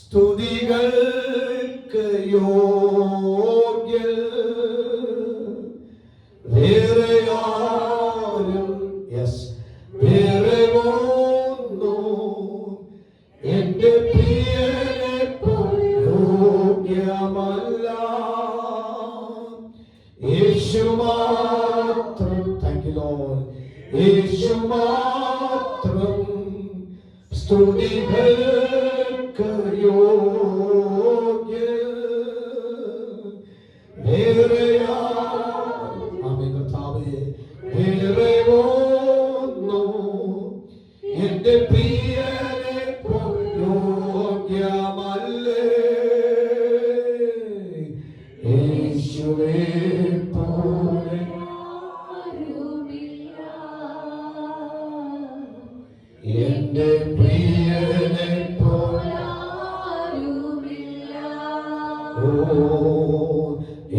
സ്തുതികൾക്ക് യോഗ്യൻ വേറെ ആരും വേറെ ഒന്നും എന്റെ പ്രിയനെ യോഗ്യമല്ല. യേശു മാത്രം, താങ്ക് യു ലോർഡ്, യേശു മാത്രം സ്തുതികൾക്ക് യോഗ്യൻ വേറെ ആമേൻ കർത്താവേ വേറെ ഒന്നും എന്റെ പ്രിയനെ യോഗ്യമല്ലേ. യേശുവേ പോലെ എന്റെ പ്രിയനെ പോലെ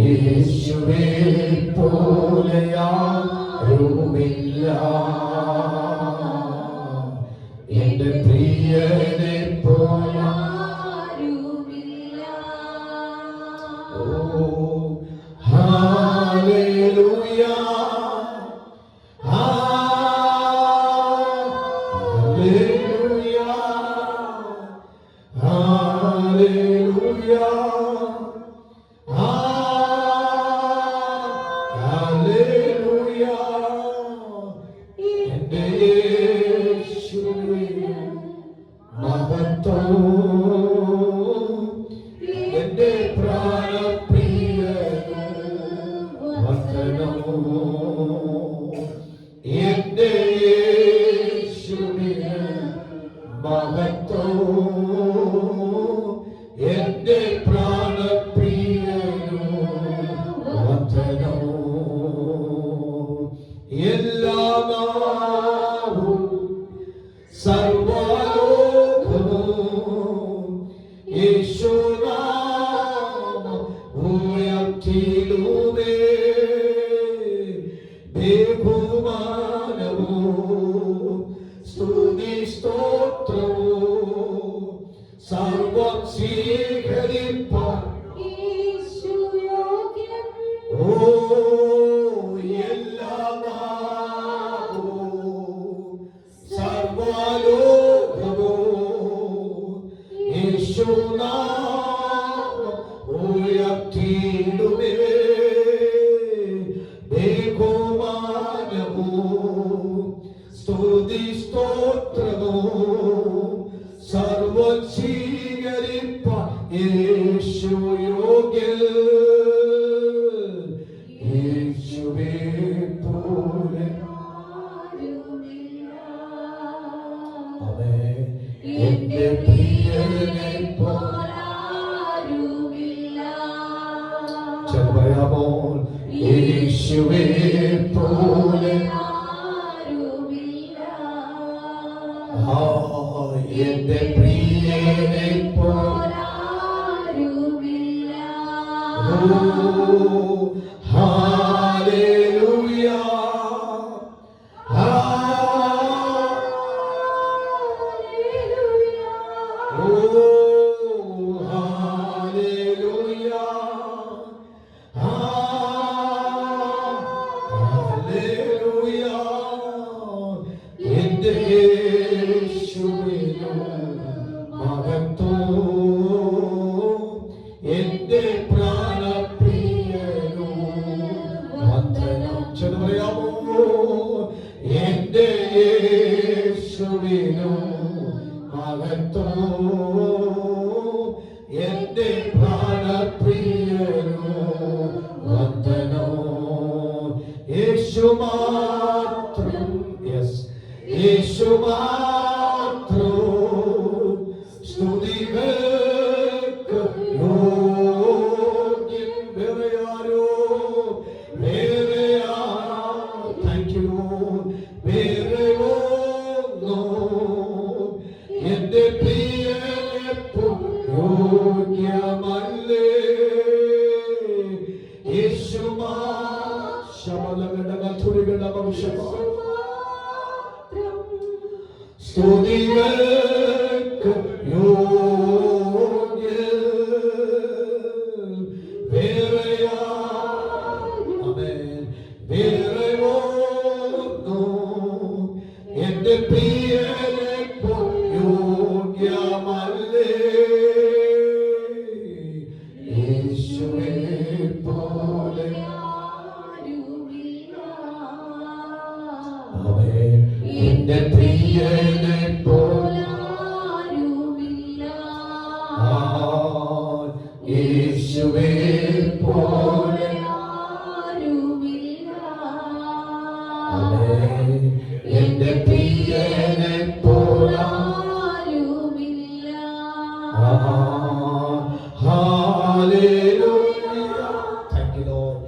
യേശുവേ പോലെ ആരുമില്ല. എന്റെ പ്രിയനെ പോലെ ഹല്ലേലൂയ ഹല്ലേലൂയ ഹല്ലേലൂയ ഹല്ലേലൂയ. എന്റെ യേശുവിന് മഹത്വം, എന്റെ പ്രാണപ്രിയന് വന്ദനം. എന്റെ യേശുവിന് മഹത്വം, എന്റെ പ്രാണപ്രിയന് വന്ദനം. എല്ലാ നാവും സർവ്വലോകവും യേശുനാമം ഉയർത്തിടുമേ. ബഹുമാനവും സ്തുതി സ്തോത്രവും സർവം സ്വീകരിപ്പാൻ എല്ലാ നാവും സർവ്വലോകവും യേശുനാമം ഉയർത്തിടുമേ. ബഹുമാനവും സ്തുതി സ്തോത്രവും സർവം സ്വീകരിപ്പാൻ യേശു യോഗ്യൻ. യേശുവേ പോലെ ആമേൻ. എന്റെ പ്രിയനെ പോലെ പറയാമോ? യേശുവേ പോലെ എന്റെ പ്രിയനെ പോലെ ഹല്ലേലൂയ ഹല്ലേലൂയ ഹല്ലേലൂയ ഹല്ലേലൂയ. എന്റെ യേശുവിന് മഹത്വം, എന്റെ പ്രാണപ്രിയനു വന്ദനം. ചെന്ന് പറയാമോ? എന്റെ യേശുവിനു മഹത്വം, എന്റെ പ്രാണപ്രിയനു വന്ദനം. യേശു മാത്രം, യേശു മാത്രം സ്തുതികൾക്ക് യോഗ്യൻ. വേറെ ആരോ വേറെ താങ്ക് യു വേറെ ഒന്നും എന്റെ പ്രിയനെ യോഗ്യമല്ലേ. യേശു സ്തുതികൾക്ക് യോഗ്യൻ. യേശുവേ പോലെ ആമേൻ. എന്റെ പ്രിയനെ പോലെ യേശുവേ പോലെ ആമേൻ. എന്റെ പ്രിയനെ പോലെ hallelujah. Thank you Lord.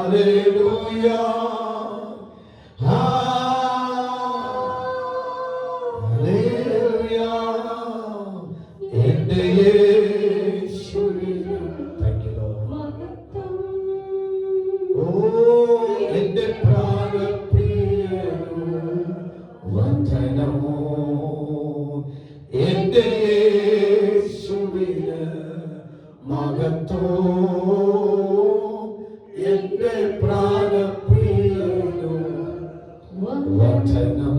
Hallelujah. Hallelujah. എന്റെ യേശുവേ. Thank you Lord. ഓ എന്റെ പ്രാണപ്രിയനു വന്ദനമോ. എന്റെ യേശുവിന് മഹത്വം. എന്റെ പ്രാണപ്രിയനു വന്ദനം.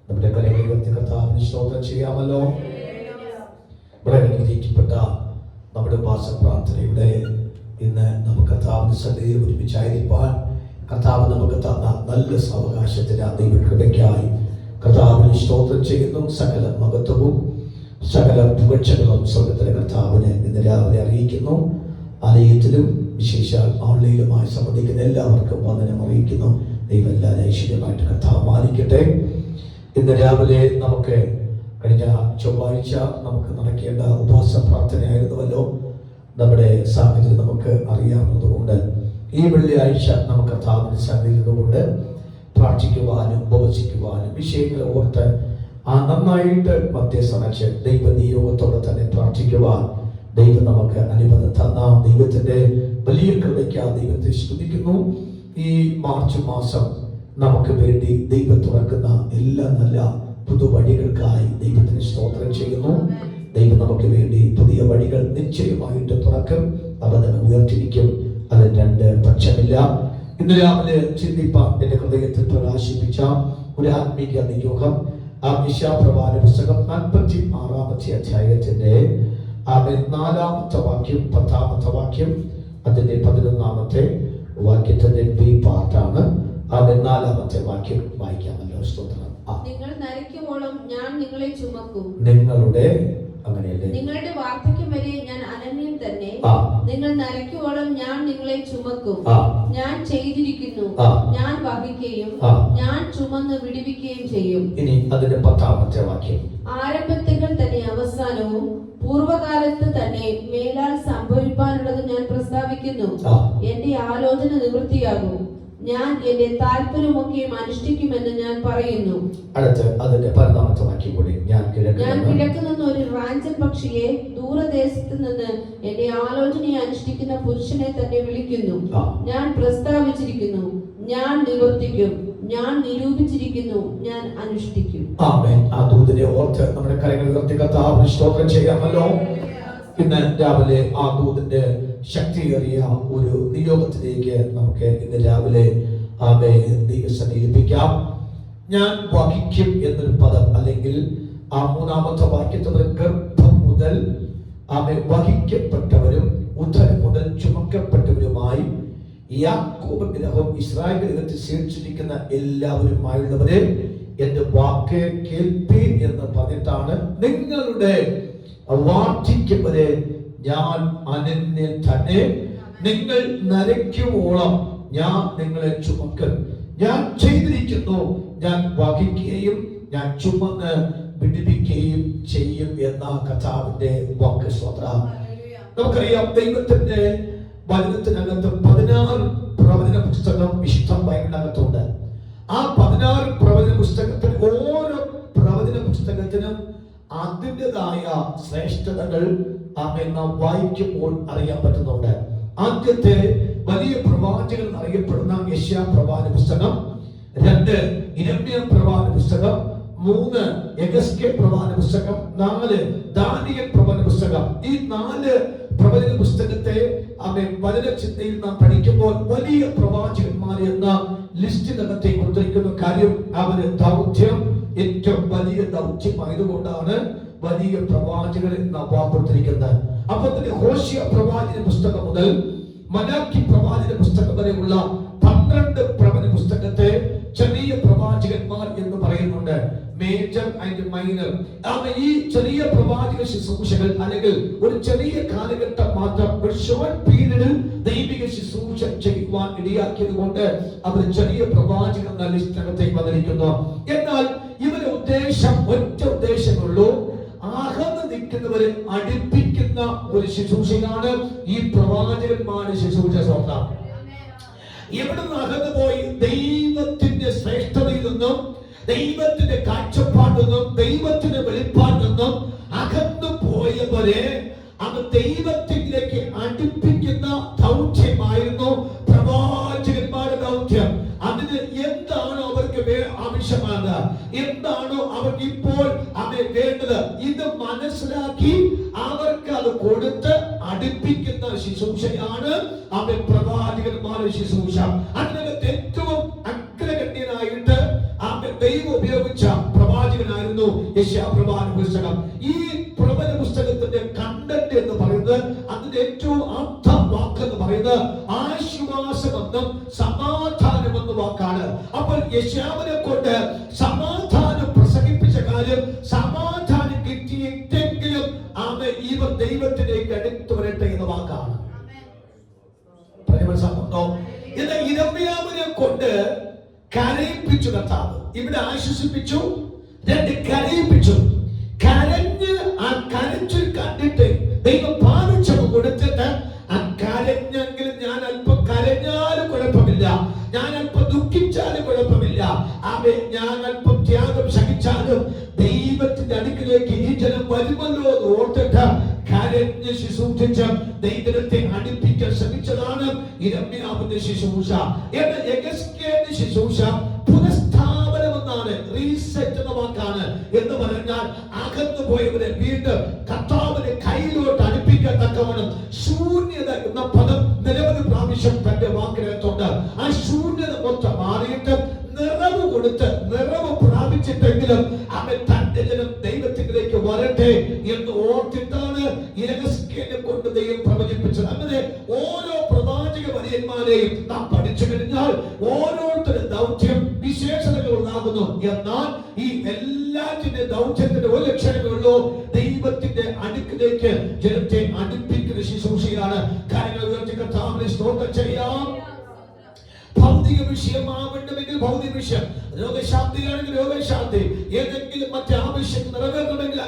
നമ്മുടെ കരങ്ങൾ ഉയർത്തി കർത്താവിന് സ്തോത്രം ചെയ്യാമല്ലോ. ഇവിടെ അനുഗ്രഹിക്കപ്പെട്ട നമ്മുടെ ഉപവാസപ്രാർത്ഥനയുടെ ഇന്ന് നമുക്ക് കർത്താവിന്റെ സന്നിധിയിൽ ഒരുമിച്ചായിരിക്കാൻ കർത്താവ് നമുക്ക് തന്ന നല്ല സാവകാശത്തിന് ദൈവകൃപയ്ക്കായി കർത്താവിന് സ്തോത്രം ചെയ്യുന്നു. സകല മഹത്വവും സകല പുകഴ്ചകളും സ്വർഗ്ഗത്തിലെ കർത്താവിനെ ഇന്ന് രാവിലെ അറിയിക്കുന്നു. ആലയത്തിലും വിശേഷാൽ ഓൺലൈനുമായി സംബന്ധിക്കുന്ന എല്ലാവർക്കും വന്ദനം അറിയിക്കുന്നു. ദൈവം എല്ലാവരും ഐശ്വര്യമായിട്ട് കർത്താവ് മാനിക്കട്ടെ. ഇന്ന് രാവിലെ നമുക്ക് കഴിഞ്ഞ ചൊവ്വാഴ്ച നമുക്ക് നടക്കേണ്ട ഉപവാസ പ്രാർത്ഥനയായിരുന്നുവല്ലോ. നമ്മുടെ സാഹചര്യം നമുക്ക് അറിയാവുന്നതുകൊണ്ട് ഈ വെള്ളിയാഴ്ച നമുക്ക് കർത്താവിന്റെ സന്നിധിയിൽ നിന്നുകൊണ്ട് പ്രാർത്ഥിക്കുവാനും ഉപവസിക്കുവാനും വിഷയങ്ങളെ ഓർത്ത് നന്നായിട്ട് മധ്യസ്ഥനച്ച് ദൈവ നിയോഗത്തോടെ തന്നെ പ്രാർത്ഥിക്കുവാൻ ദൈവം നമുക്ക് അനുമതി തന്ന ദൈവത്തിന്റെ വലിയ കൃപയ്ക്ക് ദൈവത്തെ സ്തുതിക്കുന്നു. ഈ മാർച്ച് മാസം നമുക്ക് വേണ്ടി ദൈവം തുറക്കുന്ന എല്ലാ നല്ല പുതുവഴികൾക്കായി ദൈവത്തിന് സ്തോത്രം ചെയ്യുന്നു. ദൈവം നമുക്ക് വേണ്ടി പുതിയ വഴികൾ നിശ്ചയമായിട്ട് തുറക്കും. അവനെ ഉയർത്തിരിക്കും. അതിന് രണ്ട് പക്ഷമില്ല. ഇന്ന് രാവിലെ ചിന്തിപ്പാൻ എന്റെ ഹൃദയത്തിൽ പ്രകാശിപ്പിച്ച ഒരു ആത്മീക നിയോഗം യശയ്യാപ്രവാചക പുസ്തകം 46-ാമത്തെ അധ്യായത്തിന്റെ 4-ാമത്തെ വാക്യം 10-ാമത്തെ വാക്യം അതിന്റെ 11-ാമത്തെ വാക്യത്തിന്റെ ബി പാർട്ടാണ്. 4-ാമത്തെ വാക്യം വായിക്കാമല്ലോ. സ്തോത്രം. നിങ്ങൾ നരയ്ക്കുവോളം ഞാൻ നിങ്ങളെ ചുമക്കും. നിങ്ങളുടെ അങ്ങനെയല്ലേ, നിങ്ങളുടെ വാർദ്ധക്യം വരെ ഞാൻ അനന്യം തന്നെ. നിങ്ങൾ നരയ്ക്കുവോളം ഞാൻ നിങ്ങളെ ചുമക്കും. ഞാൻ ചെയ്തിരിക്കുന്നു, ഞാൻ വഹിക്കുകയും ഞാൻ ചുമന്ന് വിടുവിക്കുകയും ചെയ്യും. ഇനി അതിന്റെ 10-ാമത്തെ വാക്യം. ആരംഭത്തിൽ തന്നെ അവസാനവും പൂർവകാലത്ത് തന്നെ മേലാൽ സംഭവിക്കാനുള്ളത് ഞാൻ പ്രസ്താവിക്കുന്നു. എന്റെ ആലോചന നിവൃത്തിയാകും. ഞാൻ എന്റെ താല്പര്യമൊക്കെയും അനുഷ്ഠിക്കുമെന്ന് ഞാൻ പറയുന്നു. അടുത്ത് അതിന്റെ 11-ാമത്തെ വാക്യം കൂടി. ഞാൻ കിഴക്ക് നിന്ന് ഒരു റാഞ്ചൽ പക്ഷിയെ ദൂരദേശത്ത് നിന്ന് എന്റെ ആലോചനയെ അനുഷ്ഠിക്കുന്ന പുരുഷനെ തന്നെ വിളിക്കുന്നു. ഞാൻ പ്രസ്താവിച്ചിരിക്കുന്നു, ഞാൻ നിവർത്തിക്കും, ഞാൻ നിരൂപിച്ചിരിക്കുന്നു, ഞാൻ അനുഷ്ഠിക്കും. ആമേൻ. ആ ദൂതനെ ഓർത്ത് നമ്മുടെ കരങ്ങൾ ഉയർത്തി കർത്താവിന് സ്തോത്രം ചെയ്യാമല്ലോ. ഇന്ന് രാവിലെ ആ ദൂതന്റെ ശക്തിയേറിയ ഒരു നിയോഗത്തിലേക്ക് നമുക്ക് ഇന്ന് രാവിലെ ദൈവസന്നിധിയിലേക്കാം. ഞാൻ വഹിക്കും എന്നൊരു പദം, അല്ലെങ്കിൽ ആ 3-ാമത്തെ വാക്യത്തിൽ ഗർഭം മുതൽ വഹിക്കപ്പെട്ടവരും ഉദരം മുതൽ ചുമക്കപ്പെട്ടവരുമായി യാക്കോബ് ഗ്രഹം ഇസ്രായേൽ ഗ്രഹത്തിൽ ശേഷിച്ചിരിക്കുന്ന എല്ലാവരുമായുള്ളവരെ എന്റെ വാക്ക് കേൾപ്പീൻ എന്ന് പറഞ്ഞിട്ടാണ് നിങ്ങളുടെ വാർദ്ധക്യം വരെ ഞാൻ അനന്യൻ തന്നെ. നിങ്ങൾ നരയ്ക്കുവോളം ഞാൻ നിങ്ങളെ ചുമക്കും. ഞാൻ ചെയ്തിരിക്കുന്നു, ഞാൻ വഹിക്കുകയും ഞാൻ ചുമന്ന് വിടുവിക്കുകയും ചെയ്യും എന്ന കർത്താവിന്റെ വാക്ക്. സ്വതന്ത്രം. നമുക്കറിയാം, ദൈവത്തിന്റെ വചനത്തിനകത്ത് 16 പ്രവചന പുസ്തകം വിശുദ്ധ ബൈബിളിനകത്തുണ്ട്. ആ 16 പ്രവചന പുസ്തകത്തിൽ ഓരോ പ്രവചന പുസ്തകത്തിനും അതിൻ്റെതായ ശ്രേഷ്ഠതകൾ നാം വായിക്കുമ്പോൾ അറിയാൻ പറ്റുന്നുണ്ട്. ആദ്യത്തെ വലിയ പ്രവാചകൻ എന്നറിയപ്പെടുന്ന യെശയ്യാ പ്രവാചക പുസ്തകം, 2 യിരെമ്യാ പ്രവാചക പുസ്തകം, 3 യെഹെസ്കേൽ പ്രവാചക പുസ്തകം, 4 ദാനിയേൽ പ്രവാചക പുസ്തകം. ഈ 4 പ്രവചന പുസ്തകത്തെ വചന ചിന്തയിൽ നാം പഠിക്കുമ്പോൾ വലിയ പ്രവാചകന്മാർ എന്ന ലിസ്റ്റിനകത്തെ കൊടുത്തിരിക്കുന്ന കാര്യം അവര് ദൗത്യം ഏറ്റവും വലിയ ദൗത്യമായതുകൊണ്ടാണ് വലിയ പ്രവാചകർ എന്ന വാക്കൊടുത്തിരിക്കുന്നത്. അപ്പൊ തന്നെ ഹോശിയ പ്രവാചന പുസ്തകം മുതൽ മലാക്കി പ്രവാചന പുസ്തകം വരെയുള്ള 12 പ്രവചന പുസ്തകത്തെ ചെറിയ പ്രവാചകന്മാർ എന്ന് പറയുന്നുണ്ട്. Major and minor. ഈ ചെറിയ പ്രവാചക ശുശ്രൂഷകൾ അല്ലെങ്കിൽ ഒരു ചെറിയ കാലഘട്ടം മാത്രം ഒരു ഷോർട്ട് പീരീഡിൽ ദൈവിക ശുശ്രൂഷ ചെയ്യുവാൻ ഇടയാക്കിയത് കൊണ്ട് അവർ ചെറിയ പ്രവാചകൻ എന്ന ലിസ്റ്റിനകത്തേക്ക് വന്നിരിക്കുന്നു. എന്നാൽ ഇവരുടെ ഉദ്ദേശം ഒറ്റ ഉദ്ദേശമുള്ളൂ, അകന്ന് നിൽക്കുന്നവരെ അടുപ്പിക്കുന്ന ഒരു ശുശ്രൂഷയാണ് ഈ പ്രവാചകന്മാരുടെ ശുശ്രൂഷ. സ്വന്തം എവിടുന്ന് അകന്നു പോയി ദൈവത്തിന്റെ ശ്രേഷ്ഠതയിൽ നിന്നും ദൈവത്തിന്റെ കാഴ്ചപ്പാടിൽ നിന്നും ദൈവത്തിന്റെ വെളിപ്പാടിൽ നിന്നും അകന്നു പോയവരെ അത് ദൈവത്തിലേക്ക് അടുപ്പിക്കുന്ന ദൗത്യമായിരുന്നു പ്രവാചകന്മാരുടെ ദൗത്യം. അതിന് എന്താണോ അവർക്ക് ആവശ്യമാണ്, എന്താണോ അവർക്ക് ഇപ്പോൾ വേണ്ടത്, ഇത് മനസ്സിലാക്കി അവർക്ക് അത് കൊടുത്ത് അടുപ്പിക്കുന്ന ശുശ്രൂഷയാണ് പ്രവാചകന്മാരുടെ ശുശ്രൂഷ. അതിനകത്ത് ഏറ്റവും അഗ്രഗണ്യനായിട്ട് ദൈവം ഉപയോഗിച്ച പ്രവാചകനായിരുന്നു യെശയ്യാ പ്രവാചന പുസ്തകം. ഈ പ്രവചന പുസ്തകത്തിന്റെ കണ്ടന്റ് എന്ന് പറയുന്നത്, അതിന്റെ ഏറ്റവും അർത്ഥ വാക്ക് എന്ന് പറയുന്നത് ആശ്വാസമെന്നും സമാധാനമെന്ന വാക്കാണ്. അപ്പോൾ യെശയ്യാവിനെ കൊണ്ട് സമാധാനം പ്രസംഗിപ്പിച്ച കാര്യം, സമാധാനം കിട്ടിയിട്ടെങ്കിലും ഇവർ ദൈവത്തിലേക്ക് അടുത്തു വരട്ടെ എന്ന വാക്കാണ്. ഇത് യിരെമ്യാവിനെ കൊണ്ട് കരയിപ്പിച്ചു കർത്താവ്. ഇവിടെ ആശ്വസിപ്പിച്ചു, രണ്ട് കരയിപ്പിച്ചു. കരഞ്ഞ് ആ കരച്ചിൽ കണ്ടിട്ട് ദൈവം പാലിച്ചത് കൊടുത്തിട്ട് ആ കരഞ്ഞെങ്കിലും ഞാൻ അല്പം കരഞ്ഞാലും കുഴപ്പമില്ല, ഞാൻ അല്പം ദുഃഖിച്ചാലും കുഴപ്പമില്ല, ഞാൻ അല്പം ത്യാഗം സഹിച്ചാലും ദൈവത്തിന്റെ അടുക്കിലേക്ക് ഈ ജനം വരുമല്ലോ എന്ന് ഓർത്തിട്ട് കരഞ്ഞ് ശുശ്രൂഷിച്ച് ദൈവത്തെ അടുപ്പിക്കാൻ ശ്രമിച്ചതാണ് യിരെമ്യാവിന്റെ ശുശ്രൂഷ. യെഹെസ്കേലിന്റെ ശുശ്രൂഷ പുനഃസ്ഥാപനം എന്നാണ്, റീസെറ്റ് എന്ന വാക്കാണ്. എന്ന് പറഞ്ഞാൽ അകന്നു പോയവരെ വീണ്ടും കർത്താവിന്റെ കയ്യിലോട്ട് അടുപ്പിക്കാൻ തക്കവണ്ണം ശൂന്യത എന്ന പദം നിരവധി പ്രാവശ്യം തന്റെ വാക്കിനകത്തുണ്ട്. ആ ശൂന്യത മൊത്തം മാറിയിട്ട് നിറവ് കൊടുത്ത് നിറവ് പ്രാപിച്ചിട്ടെങ്കിലും അവൻ തന്റെ ജനം ദൈവത്തിലേക്ക് വരട്ടെ എന്ന് ഓർത്തിട്ടാണ് യെഹെസ്കേലിനെ കൊണ്ട് ദൈവം പ്രവചിപ്പിച്ചത്. അങ്ങനെ ഓരോ പ്രവാചക വര്യന്മാരെയും നാം പഠിച്ചു കഴിഞ്ഞാൽ ഓരോരുത്തരുടെ ദൗത്യം വിശേഷതകൾ ഉണ്ടാകുന്നു. എന്നാൽ ഈ എല്ലാത്തിന്റെ ദൗത്യത്തിന്റെ ഒരു ലക്ഷണമേ ഉള്ളൂ, ദൈവത്തിന്റെ അടുക്കിലേക്ക് ജനത്തെ അടുപ്പിക്കുന്ന ശുശ്രൂഷയാണ്. കാര്യങ്ങൾ ഉയർത്തി കർത്താവിനെ സ്തോത്രം ചെയ്യാം. ഭൗതിക വിഷയമാവണമെങ്കിൽ ഭൗതിക വിഷയം, രോഗശാന്തിയാണെങ്കിൽ രോഗശാന്തി, ഏതെങ്കിലും മറ്റു ആവശ്യം നിറവേറണമെങ്കിൽ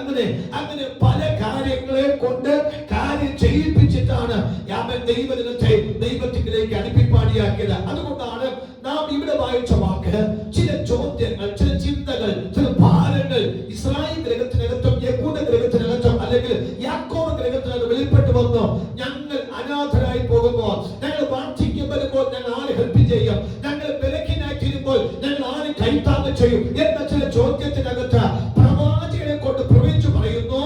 അങ്ങനെ പല കാര്യങ്ങളെ കൊണ്ട് കാര്യം ചെയ്യിപ്പിച്ചിട്ടാണ് ദൈവജനത്തെ ദൈവത്തിലേക്ക് അടുപ്പിപ്പാടിയാക്കിയത്. അതുകൊണ്ടാണ് നാം ഇവിടെ വായിച്ച വാക്ക്, ചില ചോദ്യങ്ങൾ, ചില ചിന്തകൾ, ചില ഭാരങ്ങൾ ഇസ്രായേൽ ഗ്രഹത്തിനകത്തും യഹൂദ ഗ്രഹത്തിനകത്തും അല്ലെങ്കിൽ യാക്കോബ് ഗ്രഹത്തിനകത്ത് വെളിപ്പെട്ടു വന്നു. ഞങ്ങൾ അനാഥരായി പോകുമ്പോൾ, ഞങ്ങൾ വാർദ്ധക്യം വരുമ്പോൾ ഞങ്ങൾ ആരെ ഹെൽപ്പ് ചെയ്യും, ഞങ്ങൾ ബലഹീനനായി തീരുമ്പോൾ ഞങ്ങൾ ആരെ കൈത്താങ്ങ് ചെയ്യും എന്ന ചില ചോദ്യത്തിനകത്ത് പ്രവാചകനെ കൊണ്ട് പ്രവചിച്ചു പറയുന്നു,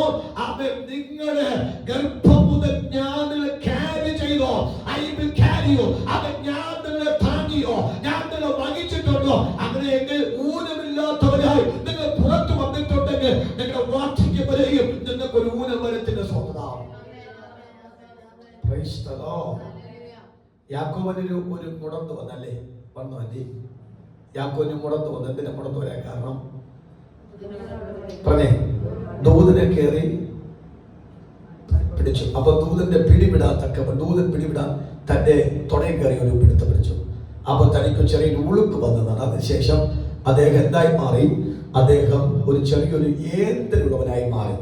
അവൻ നിങ്ങളുടെ ഗർഭം മുതൽ ഞാൻ നിങ്ങളെ ക്യാരി ചെയ്തോ, ഐ വിൽ ക്യാരി യു, അവൻ ഞാൻ നിങ്ങളെ താങ്ങിയോ, ഞാൻ നിങ്ങളെ വഹിച്ചിട്ടുണ്ടോ. അങ്ങനെയെങ്കിൽ ഊനമില്ലാത്തവരായി നിങ്ങൾ പുറത്തു വന്നിട്ടുണ്ടെങ്കിൽ നിങ്ങളുടെ വാർദ്ധക്യം വരെയും നിങ്ങൾക്ക് ഒരു ഊനം വരത്തിന്റെ സ്വന്തം. യാക്കോബിന് ഒരു മുടന്ത് വന്നല്ലേ, വന്നു അല്ലേ? യാക്കോബിന് മുടന്ത് വന്നു. എന്തിനാ മുടന്ത് വരാൻ കാരണം? പറഞ്ഞേ, ദൂതനെ കയറി പിടിച്ചു. അപ്പൊ ദൂതന്റെ ദൂതൻ പിടിവിടാൻ തന്റെ തുടയിൽ കയറി ഒരു പിടുത്തം പിടിച്ചു. അപ്പൊ തനിക്ക് ചെറിയൊരു ഉളുക്ക് വന്നതാണ്. അതിനുശേഷം അദ്ദേഹം എന്തായി മാറി? അദ്ദേഹം ഒരു ചെറിയൊരു ഏന്തലുള്ളവനായി മാറി.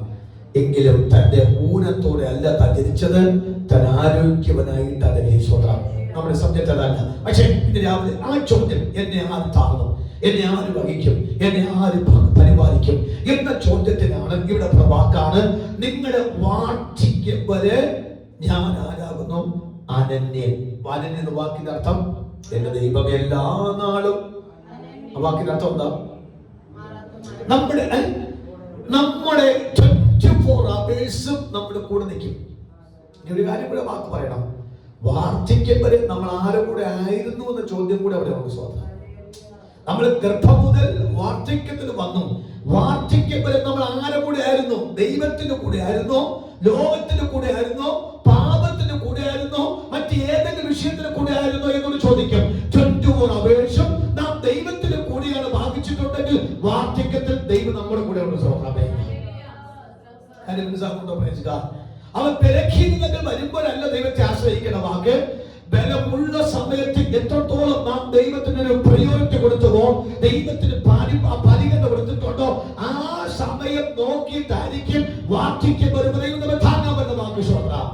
എങ്കിലും തന്റെ ഊനത്തോടെ അല്ല താൻ ജനിച്ചത്, താൻ ആരോഗ്യവനായിട്ട് അതിനെ സ്വന്തം. നമ്മുടെ സബ്ജക്റ്റ് അതല്ല. പക്ഷെ ഇന്ന് രാവിലെ ആ ചോദ്യം, എന്നെ ആര് താങ്ങും, എന്നെ ആര് വഹിക്കും, എന്നെ ആര് പരിപാലിക്കും എന്ന ചോദ്യത്തിനാണ് ഇവിടെ വാക്കാണ്, നിങ്ങളുടെ വാർദ്ധക്യം വരെ ഞാൻ ആരാകുന്നു? അനന്യൻ. അനന്യൻ എന്ന വാക്കിന്റെ അർത്ഥം എന്റെ ദൈവം എല്ലാ നാളും. ആ വാക്കിന്റെ അർത്ഥം എന്താ? നമ്മുടെ 24 hours നമ്മുടെ കൂടെ നിൽക്കും. ഇനി ഒരു കാര്യം കൂടെ വാക്ക് പറയണം. വാർദ്ധക്യം വരെ നമ്മൾ ആരും കൂടെ ആയിരുന്നു എന്ന ചോദ്യം കൂടെ അവിടെ ഉണ്ട്. സ്വന്തം നമ്മൾ ഗർഭം മുതൽ വാർദ്ധക്യത്തിൽ വന്നു. വാർദ്ധക്യം വരെ നമ്മൾ ആരുടെ കൂടെ ആയിരുന്നു? ദൈവത്തിന്റെ കൂടെ ആയിരുന്നോ? ലോകത്തിന്റെ കൂടെ ആയിരുന്നോ? പാപത്തിന്റെ കൂടെ ആയിരുന്നോ? മറ്റേതെങ്കിലും വിഷയത്തിന്റെ കൂടെ ആയിരുന്നോ എന്നൊരു ചോദിക്കും. 24 hours നാം ദൈവത്തിന്റെ കൂടെയാണ് ഭാവിച്ചിട്ടുണ്ടെങ്കിൽ വാർദ്ധക്യത്തിൽ ദൈവം നമ്മുടെ കൂടെ ഉണ്ട്. അവൻ ബലഹീനതകൾ വരുമ്പോഴല്ല ദൈവത്തെ ആശ്രയിക്കുന്ന വാക്ക്. ബലമുള്ള സമയത്ത് എത്രത്തോളം നാം ദൈവത്തിന് ഒരു പ്രയോറിറ്റി കൊടുത്തുവോ, ദൈവത്തിന് പരിഗണന കൊടുത്തിട്ടുണ്ടോ, ആ സമയം നോക്കിയിട്ടായിരിക്കും വാർദ്ധക്യം വരുമ്പോൾ താങ്ങാൻ പറ്റുന്ന വാക്ക്. സ്വത്രം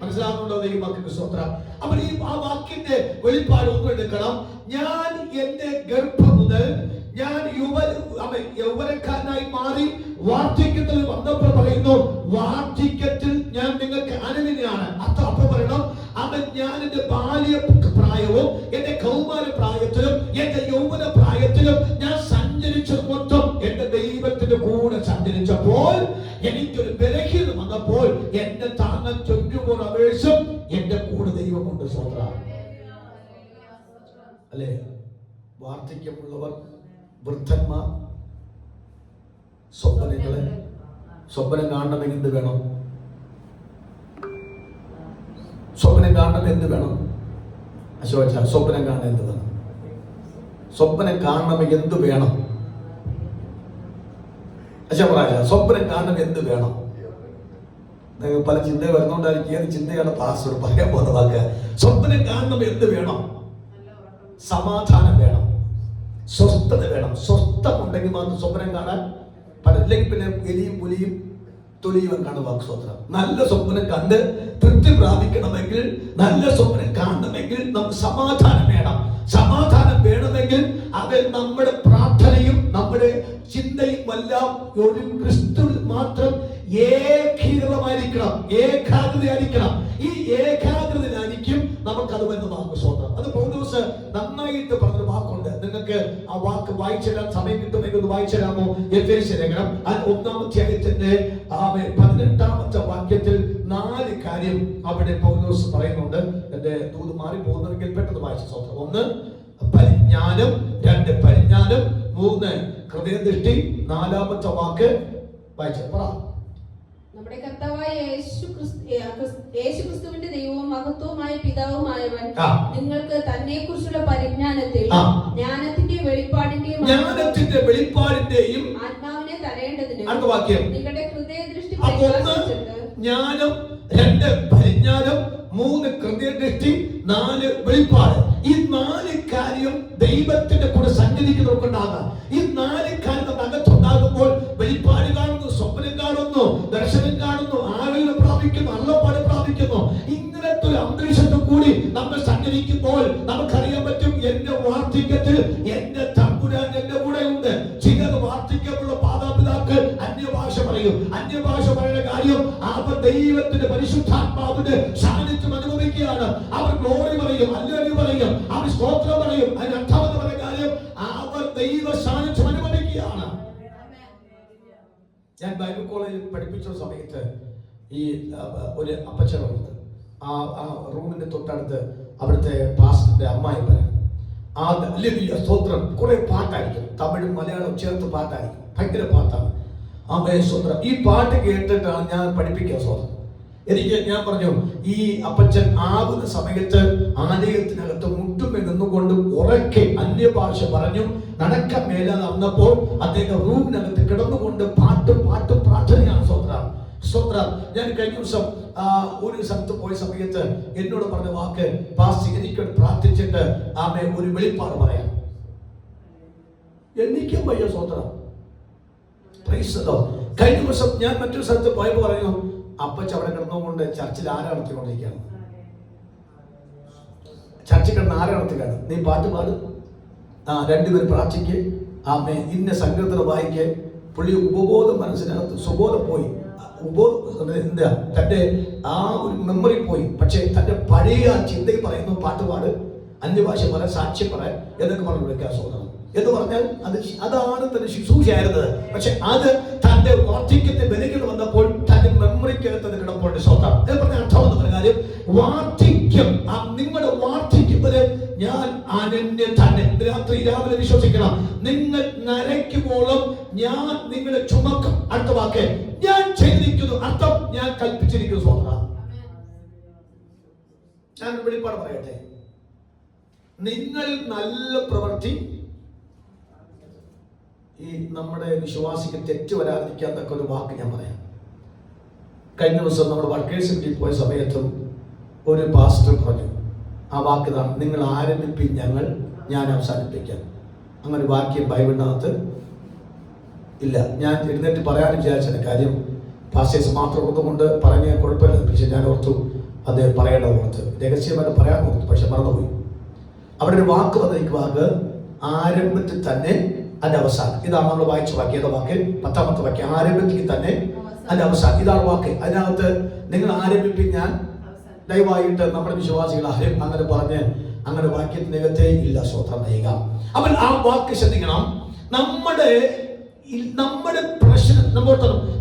മനസ്സിലാകുന്നുണ്ടോ? ദൈവമാക്കിന്റെ സ്വത്രം. അപ്പോൾ ഈ ആ വാക്കിന്റെ വെളിപ്പാട് ഒന്നും എടുക്കണം. ഞാൻ എന്റെ ഗർഭം മുതൽ ഞാൻ യൗവനക്കാരനായി മാറി വാർദ്ധക്യത്തിൽ വന്നപ്പോൾ പറയുന്നു, വാർദ്ധക്യത്തിൽ ഞാൻ നിങ്ങൾക്ക് അനുവിനാണ്. അപ്പൊ പറയണം, അവൻ ഞാൻ എന്റെ ബാല്യ പ്രായവും എന്റെ കൗമാര പ്രായത്തിലും എന്റെ യൗവന പ്രായത്തിലും ഞാൻ സഞ്ചരിച്ചത് മൊത്തം എന്റെ ദൈവത്തിന്റെ കൂടെ സഞ്ചരിച്ചപ്പോൾ എനിക്കൊരു ബലഹീനത വന്നപ്പോൾ എന്റെ താങ്ങാൻ 24 hours എന്റെ കൂടെ ദൈവമുണ്ട്. സ്വന്തം അല്ലേ? വാർദ്ധക്യമുള്ളവർ, വൃദ്ധന്മാർ, സ്വപ്നം കാണണമെങ്കിൽ എന്ത് വേണം? സ്വപ്നം കാണണം എന്ത് വേണം? അശോച സ്വപ്നം കാണാൻ എന്ത് വേണം? സ്വപ്നം കാണണമെങ്കിൽ എന്ത് വേണം? അശോരാജ സ്വപ്നം കാണണം എന്ത് വേണം? നിങ്ങൾ പല ചിന്ത വരുന്നോണ്ടായിരിക്കും ഏത് ചിന്തയാണ് പാസ്റ്റർ പറയാൻ പോകുന്ന വാക്ക്. സ്വപ്നം കാണണം എന്ത് വേണം? സമാധാനം വേണം, സ്വസ്ഥത വേണം. സ്വസ്ഥം ഉണ്ടെങ്കിൽ മാത്രം സ്വപ്നം കാണാൻ പറ്റില്ലെങ്കിൽ പിന്നെ എലിയും പുലിയും തൊലിയും കാണും വാക്ക്. സ്വപ്നം നല്ല സ്വപ്നം കണ്ട് തൃപ്തി പ്രാപിക്കണമെങ്കിൽ, നല്ല സ്വപ്നം കാണണമെങ്കിൽ നമുക്ക് സമാധാനം വേണം. സമാധാനം വേണമെങ്കിൽ അത് നമ്മുടെ പ്രാർത്ഥനയും നമ്മുടെ ചിന്തയും എല്ലാം ഒരു ക്രിസ്തുവിൽ മാത്രം ഏകീകൃതമായിരിക്കണം, ഏകാഗ്രതയായിരിക്കണം. ഈ ഏകാഗ്രതയിലായിരിക്കും നമുക്കത് വന്ന് വാക്ക്. സ്വന്തം അത് പൗലോസ് നന്നായിട്ട് പറഞ്ഞൊരു വാക്കുണ്ട്. നിങ്ങൾക്ക് ആ വാക്ക് വായിച്ചിടാൻ സമയം കിട്ടുമെങ്കിൽ ഒന്ന് വായിച്ചിടാമോ? എഫേസ്യ ലേഖനം 1-ാം അധ്യായത്തിന്റെ 18-ാമത്തെ വാക്യത്തിൽ 4 കാര്യം അവിടെ പൗലോസ് പറയുന്നുണ്ട്. എന്റെ ദൂത് മാറി പോകുന്നെങ്കിൽ പെട്ടെന്ന് വായിച്ച സ്വന്തം. 1 പരിജ്ഞാനം, 2 പരിജ്ഞാനം, 3 ഹൃദയദൃഷ്ടി, 4-ാമത്തെ വാക്ക് വായിച്ച പറ. നമ്മുടെ കർത്താവായ യേശുക്രിസ്തുവിന്റെ ദൈവവും മഹത്വവുമായ പിതാവുമായവൻ നിങ്ങൾക്ക് തന്നെ കുറിച്ചുള്ള പരിജ്ഞാനത്തിൽ ജ്ഞാനത്തിന്റെ വെളിപ്പാടിന്റെയും ആത്മാവിനെ തരേണ്ടതിന് നിങ്ങളുടെ ഹൃദയദൃഷ്ടി ജ്ഞാനം, 2 പരിജ്ഞാനം, 3 ഹൃദയദൃഷ്ടി, 4 വെളിപ്പാട്. ഈ 4 കാര്യം ദൈവത്തിന്റെ കൂടെ സഞ്ചരിക്കുന്നവർക്കുണ്ടാകാം. ഈ 4 കാര്യം നമ്മുടെ അകത്തുണ്ടാകുമ്പോൾ വെളിപ്പാട് കാണുന്നു, സ്വപ്നം കാണുന്നു, ദർശനം കാണുന്നു, ആളുകൾ പ്രാപിക്കുന്നു, അള്ളപ്പാട് പ്രാപിക്കുന്നു. ഇങ്ങനത്തെ ഒരു അന്തരീക്ഷത്തിൽ കൂടി നമ്മൾ സഞ്ചരിക്കുമ്പോൾ നമുക്കറിയാൻ പറ്റും, എന്റെ വാർദ്ധക്യത്തിൽ എന്റെ തമ്പുരാൻ എന്റെ കൂടെ ഉണ്ട്. ചിലർ വാർദ്ധക്യമുള്ള മാതാപിതാക്കൾ അന്യഭാഷ പറയും. അന്യഭാഷ പറയുന്ന കാര്യം അവർ ദൈവത്തിന്റെ പരിശുദ്ധാത്മാവിന്റെ സാന്നിധ്യം അനുഭവിക്കുകയാണ്. അവർ ഗ്ലോറി പറയും, ഹല്ലേലൂയ പറയും, അവർ സ്തോത്രം പറയും. അതിന് അർത്ഥമെന്ന് പറയുന്ന കാര്യം അവർ ദൈവ സാന്നിധ്യം അനുഭവിക്കുകയാണ്. ഞാൻ ബൈബിൾ കോളേജിൽ പഠിപ്പിച്ച സമയത്ത് ഈ ഒരു അപ്പച്ചനുണ്ട്. ആ റൂമിന്റെ തൊട്ടടുത്ത് അവിടുത്തെ പാസ്റ്ററിന്റെ അമ്മായി പറയാം. ആ ഹല്ലേലൂയ സ്തോത്രം കുറെ പാട്ടായിരിക്കും, തമിഴും മലയാളവും ചേർത്ത് പാട്ടായിരിക്കും, ഭയങ്കര പാട്ടാണ്. സ്തോത്രം. ഈ പാട്ട് കേട്ടിട്ടാണ് ഞാൻ പഠിപ്പിക്കുക. സ്തോത്രം. ഞാൻ പറഞ്ഞു, ഈ അപ്പച്ചൻ ആകുന്ന സമയത്ത് ആലയത്തിനകത്ത് മുട്ടുമേ നിന്നുകൊണ്ട് ഉറക്കെ അന്യഭാഷ പറഞ്ഞു. നടക്കാൻ മേലാതെ വന്നപ്പോൾ അദ്ദേഹം റൂമിനകത്ത് കിടന്നുകൊണ്ട് പാട്ടും പ്രാർത്ഥനയാണ്. സ്തോത്രം. ഞാൻ കഴിഞ്ഞ ദിവസം ഒരു സ്ഥലത്ത് പോയ സമയത്ത് എന്നോട് പറഞ്ഞ വാക്ക്, പാസ്റ്റർ എനിക്കോട് പ്രാർത്ഥിച്ചിട്ട് ഒരു വെളിപ്പാട് പറയാം. എനിക്കും വയ്യ. സ്തോത്രം. കഴിഞ്ഞ ദിവസം ഞാൻ മറ്റൊരു സ്ഥലത്ത് പോയപ്പോൾ പറഞ്ഞു, അപ്പച്ച അവിടെ കിടന്നുകൊണ്ട് ചർച്ചിൽ ആരാ നടത്തിക്കൊണ്ടിരിക്കുകയാണ്. ചർച്ചിൽ കിടന്ന് ആരാ നടത്തുകയാണ്? നീ പാട്ട് പാടും, 2 പേര് പ്രാർത്ഥിക്ക്, ഇന്ന സങ്കീർത്തന വായിക്ക്. പുള്ളി ഉപബോധം മനസ്സിനകത്ത് സുബോധം പോയി, എന്താ തന്റെ ആ ഒരു മെമ്മറി പോയി. പക്ഷെ തന്റെ പഴയ ചിന്തയിൽ പറയുന്നു, പാട്ടുപാട്, അന്യഭാഷ പറ, സാക്ഷ്യം പറ എന്നൊക്കെ പറഞ്ഞു വിളിക്കാൻ സോദരം എന്ന് പറഞ്ഞാൽ അതാണ് തന്റെ ശുശ്രൂഷയായിരുന്നത്. പക്ഷെ അത് തന്റെ വാർദ്ധക്യത്തെ ബലികൾ വന്നപ്പോൾ തന്റെ മെമ്മറിക്കകത്ത് അത് കിടപ്പുണ്ട്. സ്വന്തം പറഞ്ഞ അർത്ഥം എന്ന് പറഞ്ഞ കാര്യം വാർദ്ധക്യം, നിങ്ങളുടെ വാർദ്ധക്യം വരെ ഞാൻ അനന്യ തന്നെ. രാത്രി രാവിലെ വിശ്വസിക്കണം, നിങ്ങൾ നരയ്ക്കുമ്പോഴും ഞാൻ നിങ്ങളെ ചുമക്കും. അടുത്ത വാക്ക് ഞാൻ ചെയ്തിരിക്കുന്നു, അർത്ഥം ഞാൻ കൽപ്പിച്ചിരിക്കുന്നു. സ്വന്തം ഞാൻ വെളിപ്പാട് പറയട്ടെ, നിങ്ങൾ നല്ല പ്രവൃത്തി, ഈ നമ്മുടെ വിശ്വാസിക്ക് തെറ്റ് വരാതിരിക്കാൻ തക്ക ഒരു വാക്ക് ഞാൻ പറയാം. കഴിഞ്ഞ ദിവസം നമ്മുടെ വർക്കേഴ്സ് മീറ്റിൽ പോയ സമയത്തും ഒരു പാസ്റ്റർ പറഞ്ഞു, ആ വാക്ക് ഇതാണ്, നിങ്ങൾ ആരംഭിപ്പി, ഞാൻ അവസാനിപ്പിക്കാം. അങ്ങനെ ഒരു വാക്യം ബൈബിളിനകത്ത് ഇല്ല. ഞാൻ എഴുന്നേറ്റ് പറയാനും വിചാരിച്ച കാര്യം പാസ്റ്റേഴ്സ് മാത്രം ഓർത്തുകൊണ്ട് പറഞ്ഞ കുഴപ്പമില്ല. പക്ഷെ ഞാൻ ഓർത്തു അത് പറയേണ്ടത് ഓർത്ത് രഹസ്യമായിട്ട് പറയാൻ ഓർത്തു, പക്ഷെ മറന്നുപോയി. അവിടെ ഒരു വാക്ക് വന്നിരിക്കും, വാക്ക് ആരംഭത്തിൽ തന്നെ അതിന്റെ അവസാനം. ഇതാണ് നമ്മൾ വായിച്ച വാക്യം. ഏതാ വാക്ക്? 10ാമത്തെ വാക്യം. ആരംഭത്തിൽ തന്നെ അതിന്റെ അവസാനം. ഇതാണ് വാക്ക്. അതിനകത്ത് നിങ്ങൾ ആരംഭിപ്പിൻ, ഞാൻ ദയവായിട്ട് നമ്മുടെ വിശ്വാസികൾ ആരും അങ്ങനെ പറഞ്ഞ് അങ്ങനെ വാക്യത്തിനകത്തേ ഇല്ല. സ്വത്രം ചെയ്യുക. അപ്പോൾ ആ വാക്ക് ശ്രദ്ധിക്കണം. നമ്മുടെ പ്രശ്നം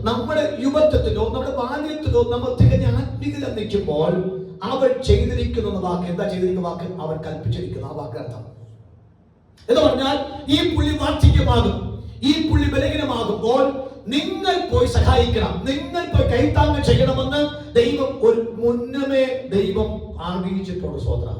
നമ്മുടെ യുവത്വത്തിലോ നമ്മുടെ ബാല്യത്തിലോ നമ്മൾ തികഞ്ഞ ആത്മീയത നിൽക്കുമ്പോൾ അവൻ ചെയ്തിരിക്കുന്ന വാക്ക് എന്താ? ചെയ്തിരിക്കുന്ന വാക്ക് അവൻ കൽപ്പിച്ചിരിക്കുന്നു. ആ വാക്ക് അർത്ഥം എന്ന് പറഞ്ഞാൽ ഈ പുള്ളി വാർദ്ധക്യമാകും, ഈ പുള്ളി ബലഹീനമാകുമ്പോൾ നിങ്ങൾ പോയി സഹായിക്കണം, നിങ്ങൾ പോയി കൈത്താങ്ങ് ചെയ്യണമെന്ന് ദൈവം ഒരു മുന്നമേ ദൈവം അറിയിച്ചിട്ടുണ്ട്. സ്വതന്ത്രം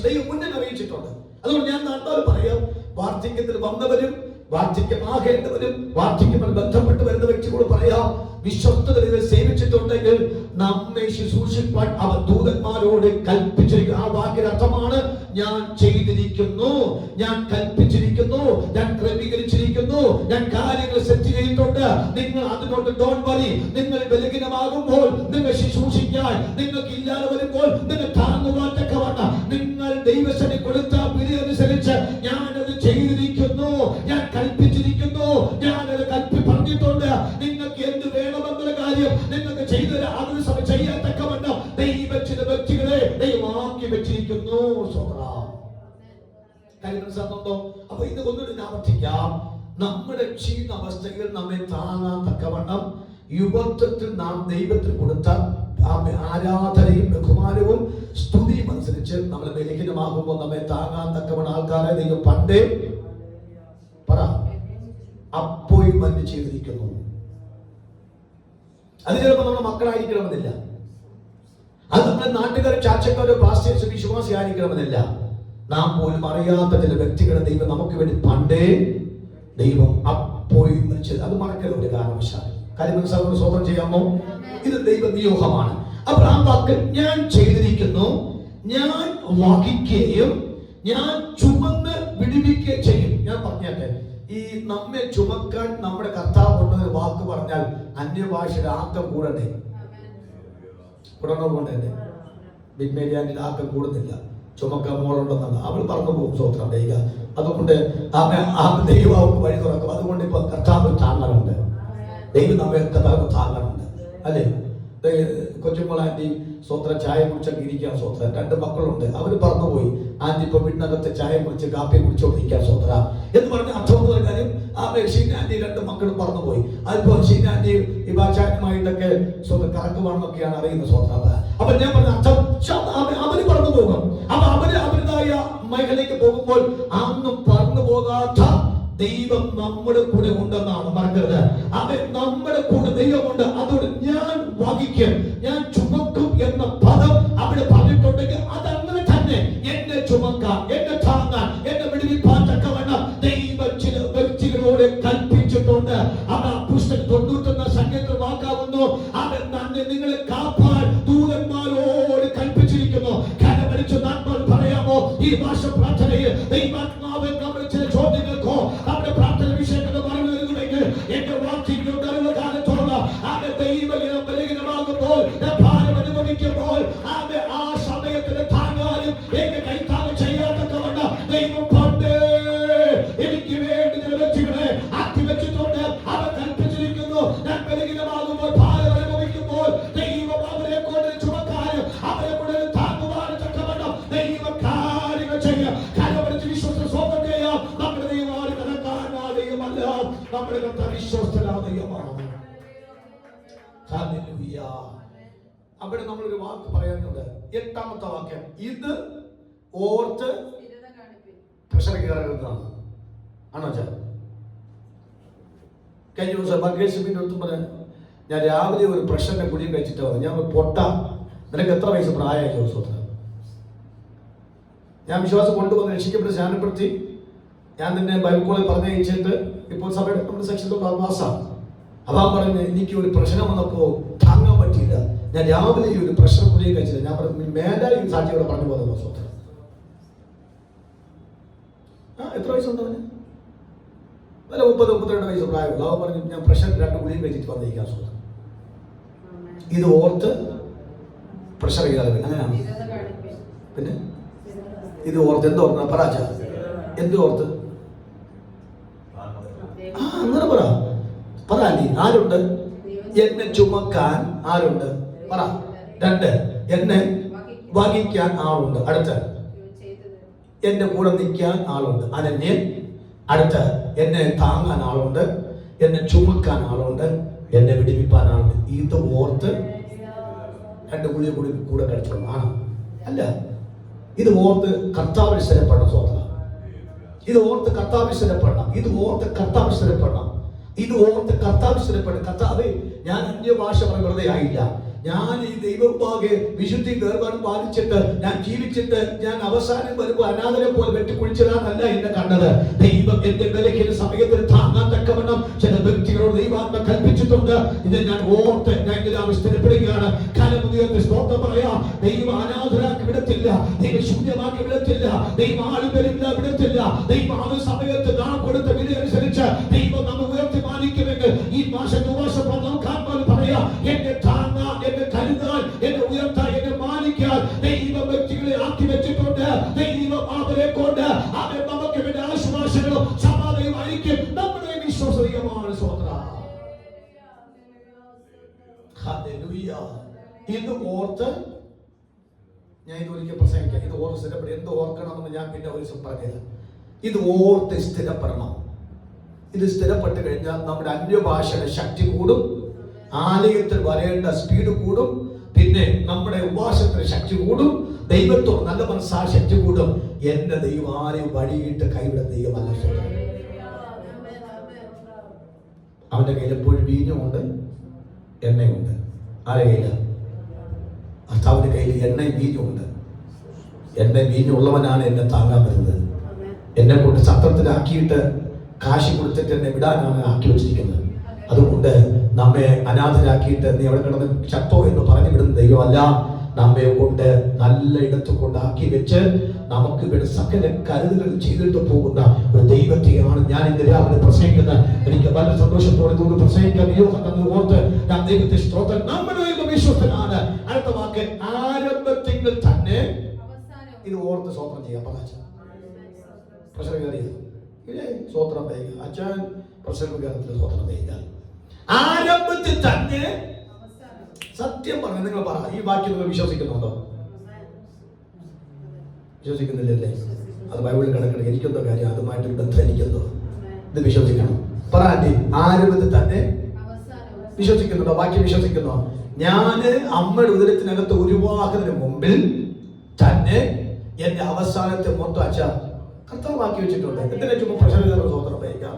ദൈവം മുന്നേ അറിയിച്ചിട്ടുണ്ട്. അതുകൊണ്ട് ഞാൻ നാട്ടാൽ പറയാം, വാർദ്ധക്യത്തിൽ വന്നവരും വാർദ്ധക്യമാകേണ്ടവരും വാർദ്ധക്യമായി ബന്ധപ്പെട്ട് വരുന്ന വ്യക്തികളോട് പറയാം, വിശ്വസ്തതയിൽ സേവിച്ചിട്ടുണ്ടെങ്കിൽ നമ്മെ ശുശ്രൂഷിപ്പാൻ അവർ ദൂതന്മാരോട് കൽപ്പിച്ചിരിക്കുന്നു. ആ വാക്കിന്റെ അർത്ഥമാണ് ഞാൻ ചെയ്തിരിക്കുന്നു, ഞാൻ കൽപ്പിച്ചിരിക്കുന്നു, ഞാൻ ക്രമീകരിച്ചിരിക്കുന്നു, ഞാൻ കാര്യങ്ങൾ സെറ്റ് ചെയ്തിട്ടുണ്ട്. നിങ്ങൾ അതിനോട് ഡോണ്ട് വറി. നിങ്ങൾ ബലഹീനമാകുമ്പോൾ നിങ്ങൾ ശുശ്രൂഷിക്കാൻ നിങ്ങൾക്ക് ഇല്ലാതെ വരുമ്പോൾ നിങ്ങൾ താങ്ങുവാൻ തക്കവണ്ണം നിങ്ങൾ ദൈവസേന കൊടുത്ത വിധി അനുസരിച്ച് ഞാനത് ചെയ്തിരിക്കുന്നു, ഞാൻ കൽപ്പിച്ചിരിക്കുന്നു, ഞാനത് പറഞ്ഞിട്ടുണ്ട്. നിങ്ങൾക്ക് എന്ത് വേണമെന്നുള്ള കാര്യം നിങ്ങൾക്ക് ചെയ്തു അതിന് സമയം ചെയ്യാൻ തക്കവണ്ണം ദൈവത്തിന്റെ വ്യക്തികളെ ദൈവമാക്കി വെച്ചിരിക്കുന്നു. കാര്യം മനസ്സിലാകുന്നുണ്ടോ? അപ്പൊ ഇത് ഒന്നുകൂടി ആവർത്തിക്കാം. നമ്മുടെ ക്ഷീണ അവസ്ഥയിൽ നമ്മെ താങ്ങാൻ തക്കവണ്ണം യുവത്വത്തിൽ നാം ദൈവത്തിന് കൊടുത്ത ആരാധനയും ബഹുമാനവും സ്തുതിയും അനുസരിച്ച് നമ്മൾ ബലഹീനമാകുമ്പോൾ നമ്മെ താങ്ങാൻ തക്കവണ്ണം ആൾക്കാരെ ദൈവം പണ്ടേ അപ്പോയിന്റ്മെന്റ് ചെയ്തിരിക്കുന്നു. അത് ചിലപ്പോൾ നമ്മുടെ മക്കളായിരിക്കണമെന്നില്ല, അത് നമ്മുടെ നാട്ടുകാരോ ചാച്ചക്കാരോ പാസ്റ്റേഴ്സ് വിശ്വാസി ആയിരിക്കണമെന്നില്ല. നാം പോലും അറിയാത്ത ചില വ്യക്തികളെ ദൈവം നമുക്ക് വേണ്ടി പണ്ടേ ദൈവം അപ്പോയിന്റ്മെന്റ് ചെയ്ത്, അത് മറക്കരുത് ഒരു കാരണവശാലും. കാര്യം മനസ്സിലാവുന്ന സ്വന്തം ചെയ്യാമോ? ഇത് ദൈവ നിയോഗമാണ്. അപ്പോൾ ആ വാക്ക് ഞാൻ ചെയ്തിരിക്കുന്നു, ഞാൻ വഹിക്കുകയും ഞാൻ ചുമന്ന് വിടുവിക്കുകയും ചെയ്യും. ഞാൻ പറഞ്ഞാട്ടെ, ഈ നമ്മെ ചുമക്കാൻ നമ്മുടെ കർത്താവ് കൊണ്ടൊരു വാക്ക് പറഞ്ഞാൽ അന്യഭാഷയുടെ ആക്കം കൂടണ്ടേ? കൂടണോണ്ടേ? ബിഗ്മേരിയാൻ്റെ ആക്കം കൂടുന്നില്ല. ചുമക്കാൻ മോളുണ്ടെന്നാണ് അവൾ പറഞ്ഞു പോകും. സ്വത്രം ദൈവ. അതുകൊണ്ട് ദൈവം അവർക്ക് വഴി തുറക്കും. അതുകൊണ്ട് ഇപ്പൊ കർത്താവ് താങ്ങലുണ്ട്, ദൈവം നമ്മെ കർത്താവ് താങ്ങലുണ്ട്, അല്ലേ? കൊച്ചുമോൾ ആന്റി സ്വത്രം ചായ കുടിച്ചൊക്കെ ഇരിക്കാൻ സ്വത്രം. 2 മക്കളുണ്ട്, അവര് പറഞ്ഞുപോയി, ആന്റി ഇപ്പൊ വീടിനകത്ത് ചായ കുടിച്ച് കാപ്പി കുടിച്ചോണ്ടിരിക്കാൻ സ്വത്ര എന്ന് പറഞ്ഞ അർത്ഥം കാര്യം. ഷീന ആന്റി 2 മക്കളും പറഞ്ഞുപോയി. അതിപ്പോ ഷീന ആന്റി ഇവാചാനുമായിട്ടൊക്കെ സ്വന്തം കറക്കുവാണെന്നൊക്കെയാണ് അറിയുന്നത് സ്വത്രം. അപ്പൊ ഞാൻ പറഞ്ഞ അർത്ഥം അവര് പറഞ്ഞു പോകും. അപ്പൊ അവരുടേതായ മേഖലയ്ക്ക് പോകുമ്പോൾ അന്നും പറഞ്ഞു പോകാത്ത ദൈവം നമ്മുടെ കൂടെ ഉണ്ടെന്നാണ് മറക്കരുത്. അവൻ നമ്മുടെ കൂടെ ദൈവമുണ്ട്. അതോട് ഞാൻ വഹിക്കും, ഞാൻ ചുമക്കും എന്ന പദം അവിടെ പറഞ്ഞിട്ടുണ്ടെങ്കിൽ അതങ്ങനെ തന്നെ എന്നെ ചുമക്കാൻ, എന്നെ താങ്ങാൻ, എന്നെ വിടുവിപ്പാൻ തക്കവണ്ണം ദൈവം ചില വ്യക്തികളോട് കൽപ്പിച്ചിട്ടുണ്ട്. അവൻ പുസ്തകം 91 സംഖ്യത്തിൽ വാക്കാവുന്നു, അവൻ തന്നെ നിങ്ങളെ കാപ്പാൻ ദൂതന്മാരോട് കൽപ്പിച്ചിരിക്കുന്നു. കരമടിച്ച് നമ്മൾ പറയാമോ ഈ ഭാഷ പ്രാർത്ഥനയിൽ ദൈവാത്മാവൻ നമ്മുടെ ചില ചോദ്യങ്ങൾക്കോ നമ്മുടെ പ്രാർത്ഥന വിഷയങ്ങൾ പറയുന്നതിലേക്ക് എന്റെ വാക്യങ്ങളുടെ കാലത്തോളം അവൻ ദൈവം ബലഹീനമാകുമ്പോൾ ഭാരം അനുഭവിക്കുമ്പോൾ അവൻ ആ സമയത്തിന് താങ്ങാനും എന്റെ കൈത്താങ്ങ് ചെയ്യാത്തവണ്ണം ദൈവം പണ്ട് എനിക്ക് വേണ്ടി ചില വ്യക്തികളെ ആക്കി വെച്ചിട്ടുണ്ട്. അവൻ കൽപ്പിച്ചിരിക്കുന്നു, ഞാൻ ബലഹീനമാകുമ്പോൾ ഭാരം അനുഭവിക്കുമ്പോൾ ദൈവം അവരെ കൊണ്ട് ചുമക്കാനും അവരെ കൊണ്ട് താങ്ങുവാനും തക്കവണ്ണം ദൈവം കാര്യങ്ങൾ ചെയ്യാം. അവിടെ നമ്മളൊരു വാക്ക് പറയാനുണ്ട്. 8-ാമത്തെ വാക്യം, ഇത് ഓർത്ത് പ്രഷർ കയറുന്നതാണ്. ആണോ ചാ? കഴിഞ്ഞ ദിവസം ബർഗേഴ്സിന്റെ അടുത്ത് പറയാൻ, ഞാൻ രാവിലെ ഒരു പ്രഷറിന്റെ ഗുളിക കഴിച്ചിട്ട് വന്നു. ഞാൻ പൊട്ട, നിനക്ക് എത്ര വയസ്സ് പ്രായമായി ജോസഫ്? ഞാൻ വിശ്വാസം കൊണ്ടുവന്ന് രക്ഷിക്കപ്പെട്ട് സ്നാനപ്പെടുത്തി ഞാൻ തന്നെ ബൈബിൾ കോളേജിൽ പറഞ്ഞയച്ചിട്ട് ഇപ്പോൾ സഭയുടെ നമ്മുടെ സെക്ഷനിലൊക്കെ മാസമാണ്. അതാ പറഞ്ഞ് എനിക്ക് ഒരു പ്രശ്നം വന്നപ്പോൾ താങ്ങാൻ പറ്റിയില്ല, ഞാൻ രാവിലെ ഈ ഒരു പ്രഷർ ഗുളിക കഴിച്ചില്ല. ഞാൻ പറഞ്ഞു മേലായി സാക്ഷിയോടെ പറഞ്ഞു പോകുന്ന സ്വന്തം. എത്ര വയസ്സുണ്ടവന്? വല്ല 30-32 വയസ്സ് പ്രായമുള്ളൂ. അവൻ പറഞ്ഞു ഞാൻ പ്രഷർ 2 ഗുളിക കഴിച്ചിട്ട് വന്നിരിക്കാൻ സ്വന്തം. ഇത് ഓർത്ത് പ്രഷർ കയറി. അങ്ങനെയാണ്. പിന്നെ ഇത് ഓർത്ത് എന്തോർത്ത് പറാച്ച എന്ത് ഓർത്ത്? അങ്ങനെ പറ നീ. ആരുണ്ട് എന്നെ ചുമക്കാൻ? ആരുണ്ട്? പറ. 2, എന്നെ വഹിക്കാൻ ആളുണ്ട്. അടുത്ത, എന്റെ കൂടെ നിൽക്കാൻ ആളുണ്ട്. അനന്യൻ. അടുത്ത, എന്നെ താങ്ങാൻ ആളുണ്ട്, എന്നെ ചുമക്കാൻ ആളുണ്ട്, എന്നെ വിടിവിപ്പാൻ ആളുണ്ട്. ഇത് ഓർത്ത് 2 ഗുളിക കൂടെ കഴിച്ചോളൂ. ആണോ? അല്ല. ഇത് ഓർത്ത് കർത്താവിൽ സ്ഥിരപ്പെടണം. സ്വന്തം ഇത് ഓർത്ത് കർത്താവിൽ സ്ഥിരപ്പെടണം. ഇത് ഓർത്ത് കർത്താവിൽ സ്ഥിരപ്പെടണം. ഇത് ഓർത്ത് കർത്താവിൽ സ്ഥിരപ്പെടണം. കർത്താവേ, ഞാൻ അന്യഭാഷ വെറുതെ ആയില്ല. ഞാൻ ഈ ദൈവമാകെ വിശുദ്ധി വേർപാട് പാലിച്ചിട്ട് ഞാൻ ജീവിച്ചിട്ട് ഞാൻ അവസാനം വരുമ്പോൾ അനാഥരെ പോലെ വെട്ടിക്കുഴിച്ചിടാനല്ല എന്നെ കണ്ടത്. ദൈവം എന്റെ ബലഹീന സമയത്തിന് താങ്ങാൻ തക്കവണ്ണം ചില വ്യക്തികളോട് ദൈവാത്മ കൽപ്പിച്ചിട്ടുണ്ട്. ഇത് ഞാൻ ഓർത്ത് ഞാൻ സ്ഥിരപ്പെടുകയാണ്. കാലമുദയത്തെ സ്തോത്രം പറയാം. ദൈവം അനാഥരാക്കി വിടത്തില്ല, ദൈവം ശൂന്യമാക്കി വിടത്തില്ല, ദൈവം ആളുകളില്ല വിടത്തില്ല. ദൈവം ആ സമയത്ത് നാം കൊടുത്ത വില അനുസരിച്ച് ദൈവം നമ്മെ ഉയർത്തി മാനിക്കുമെങ്കിൽ ഈ മാസം നോക്കാൻ പറയാം. എന്നെ താങ്ങ, എന്നെ കരുതാൻ, എന്നെ ഉയർത്താൻ, എന്നെ മാനിക്കാൻ ദൈവം വ്യക്തികളെ ആക്കി വെച്ചിട്ടുണ്ട്. ദൈവം അവരെ കൊണ്ട് അവൻ നമുക്ക് വേണ്ട ആശ്വാസങ്ങളും സമാധാനവും അയക്കും. നമ്മുടെ വിശ്വാസീയമാണ് സ്വതന്ത്ര. ഇത് ഓർത്ത് ഞാൻ ഇതൊരിക്കൽ പ്രസംഗിക്കാം. ഇത് ഓർത്ത് സ്ഥിരപ്പെടും. എന്ത് ഓർക്കണമെന്ന് ഞാൻ പിന്നെ ഒരു ദിവസം പറഞ്ഞത്. ഇത് ഓർത്ത് സ്ഥിരപ്പെടണം. ഇത് സ്ഥിരപ്പെട്ട് കഴിഞ്ഞാൽ നമ്മുടെ അന്യഭാഷയുടെ ശക്തി കൂടും, ആലയത്തിൽ വരേണ്ട സ്പീഡ് കൂടും, പിന്നെ നമ്മുടെ ഉപവാസത്തിന് ശക്തി കൂടും, ദൈവത്തോട് നല്ല മനസ്സാ ശക്തി കൂടും. എന്റെ ദൈവം ആരെയും വഴിയിട്ട് കൈവിടുന്ന ദൈവമല്ല. അവന്റെ കയ്യിൽ എപ്പോഴും വീഞ്ഞുമുണ്ട്, എണ്ണയുണ്ട്. ആരെ കയ്യില? ഭർത്താവിന്റെ കയ്യിൽ എണ്ണയും വീഞ്ഞുമുണ്ട്. എണ്ണ വീഞ്ഞുള്ളവനാണ് എന്നെ താങ്ങാൻ വരുന്നത്. എന്നെ കൊണ്ട് സത്രത്തിലാക്കിയിട്ട് കാശി കൊടുത്തിട്ട് എന്നെ വിടാനാണ് ആക്കി വെച്ചിരിക്കുന്നത്. അതുകൊണ്ട് നമ്മെ അനാഥരാക്കിയിട്ട് നീ അവിടെ കിടന്ന് ചത്തോ എന്ന് പറഞ്ഞു വിടുന്ന ദൈവമല്ല. നമ്മെ കൊണ്ട് നല്ല ഇടത്ത് കൊണ്ടാക്കി വെച്ച് നമുക്ക് ഇവിടെ സകല കരുതലുകൾ ചെയ്തിട്ട് പോകുന്ന ഒരു ദൈവത്തെയാണ് ഞാൻ ഇന്ന് രാവിലെ പ്രസംഗിക്കുന്നത്. എനിക്ക് വളരെ സന്തോഷത്തോടെ ഇതുകൊണ്ട് പ്രസംഗിക്കാൻ യോഗം ഓർത്ത് ഞാൻ ദൈവത്തെ സ്തോത്രം. നമ്മുടെ ദൈവം വിശ്വസ്തനാണ്. അടുത്ത വാക്ക്, ആരംഭത്തിൽ തന്നെ ഇത് ഓർത്ത് സ്തോത്രം ചെയ്യാം. പ്രശ്നം കയറിയത് സ്വോത്രം ചെയ്യുക. അച്ഛൻ പ്രസംഗത്തിൽ സ്വോത്രം ചെയ്യുക. ആരംഭത്തിൽ തന്നെ സത്യം പറഞ്ഞു. നിങ്ങൾ പറ, ഈ വാക്യം നിങ്ങൾ വിശ്വസിക്കുന്നുണ്ടോ? വിശ്വസിക്കുന്നില്ലല്ലേ? അത് ബൈബിളിൽ കിടക്കണം. എനിക്കെന്തോ കാര്യം അതുമായിട്ട് ബന്ധം എനിക്കെന്തോ. ഇത് വിശ്വസിക്കണം. പറ ആന്റി, ആരംഭത്തിൽ തന്നെ വിശ്വസിക്കുന്നുണ്ടോ? വാക്യം വിശ്വസിക്കുന്നോ? ഞാന് അമ്മയുടെ ഉദരത്തിനകത്ത് ഉരുവാകുന്നതിന് മുമ്പിൽ തന്നെ എന്റെ അവസാനത്തെ മൊത്തം അച്ഛ കർത്താവ് ആക്കി വെച്ചിട്ടുണ്ട്. എന്തിനാ ചുമ്മാ പ്രശ്നം സ്വോത്രം വയ്ക്കാം?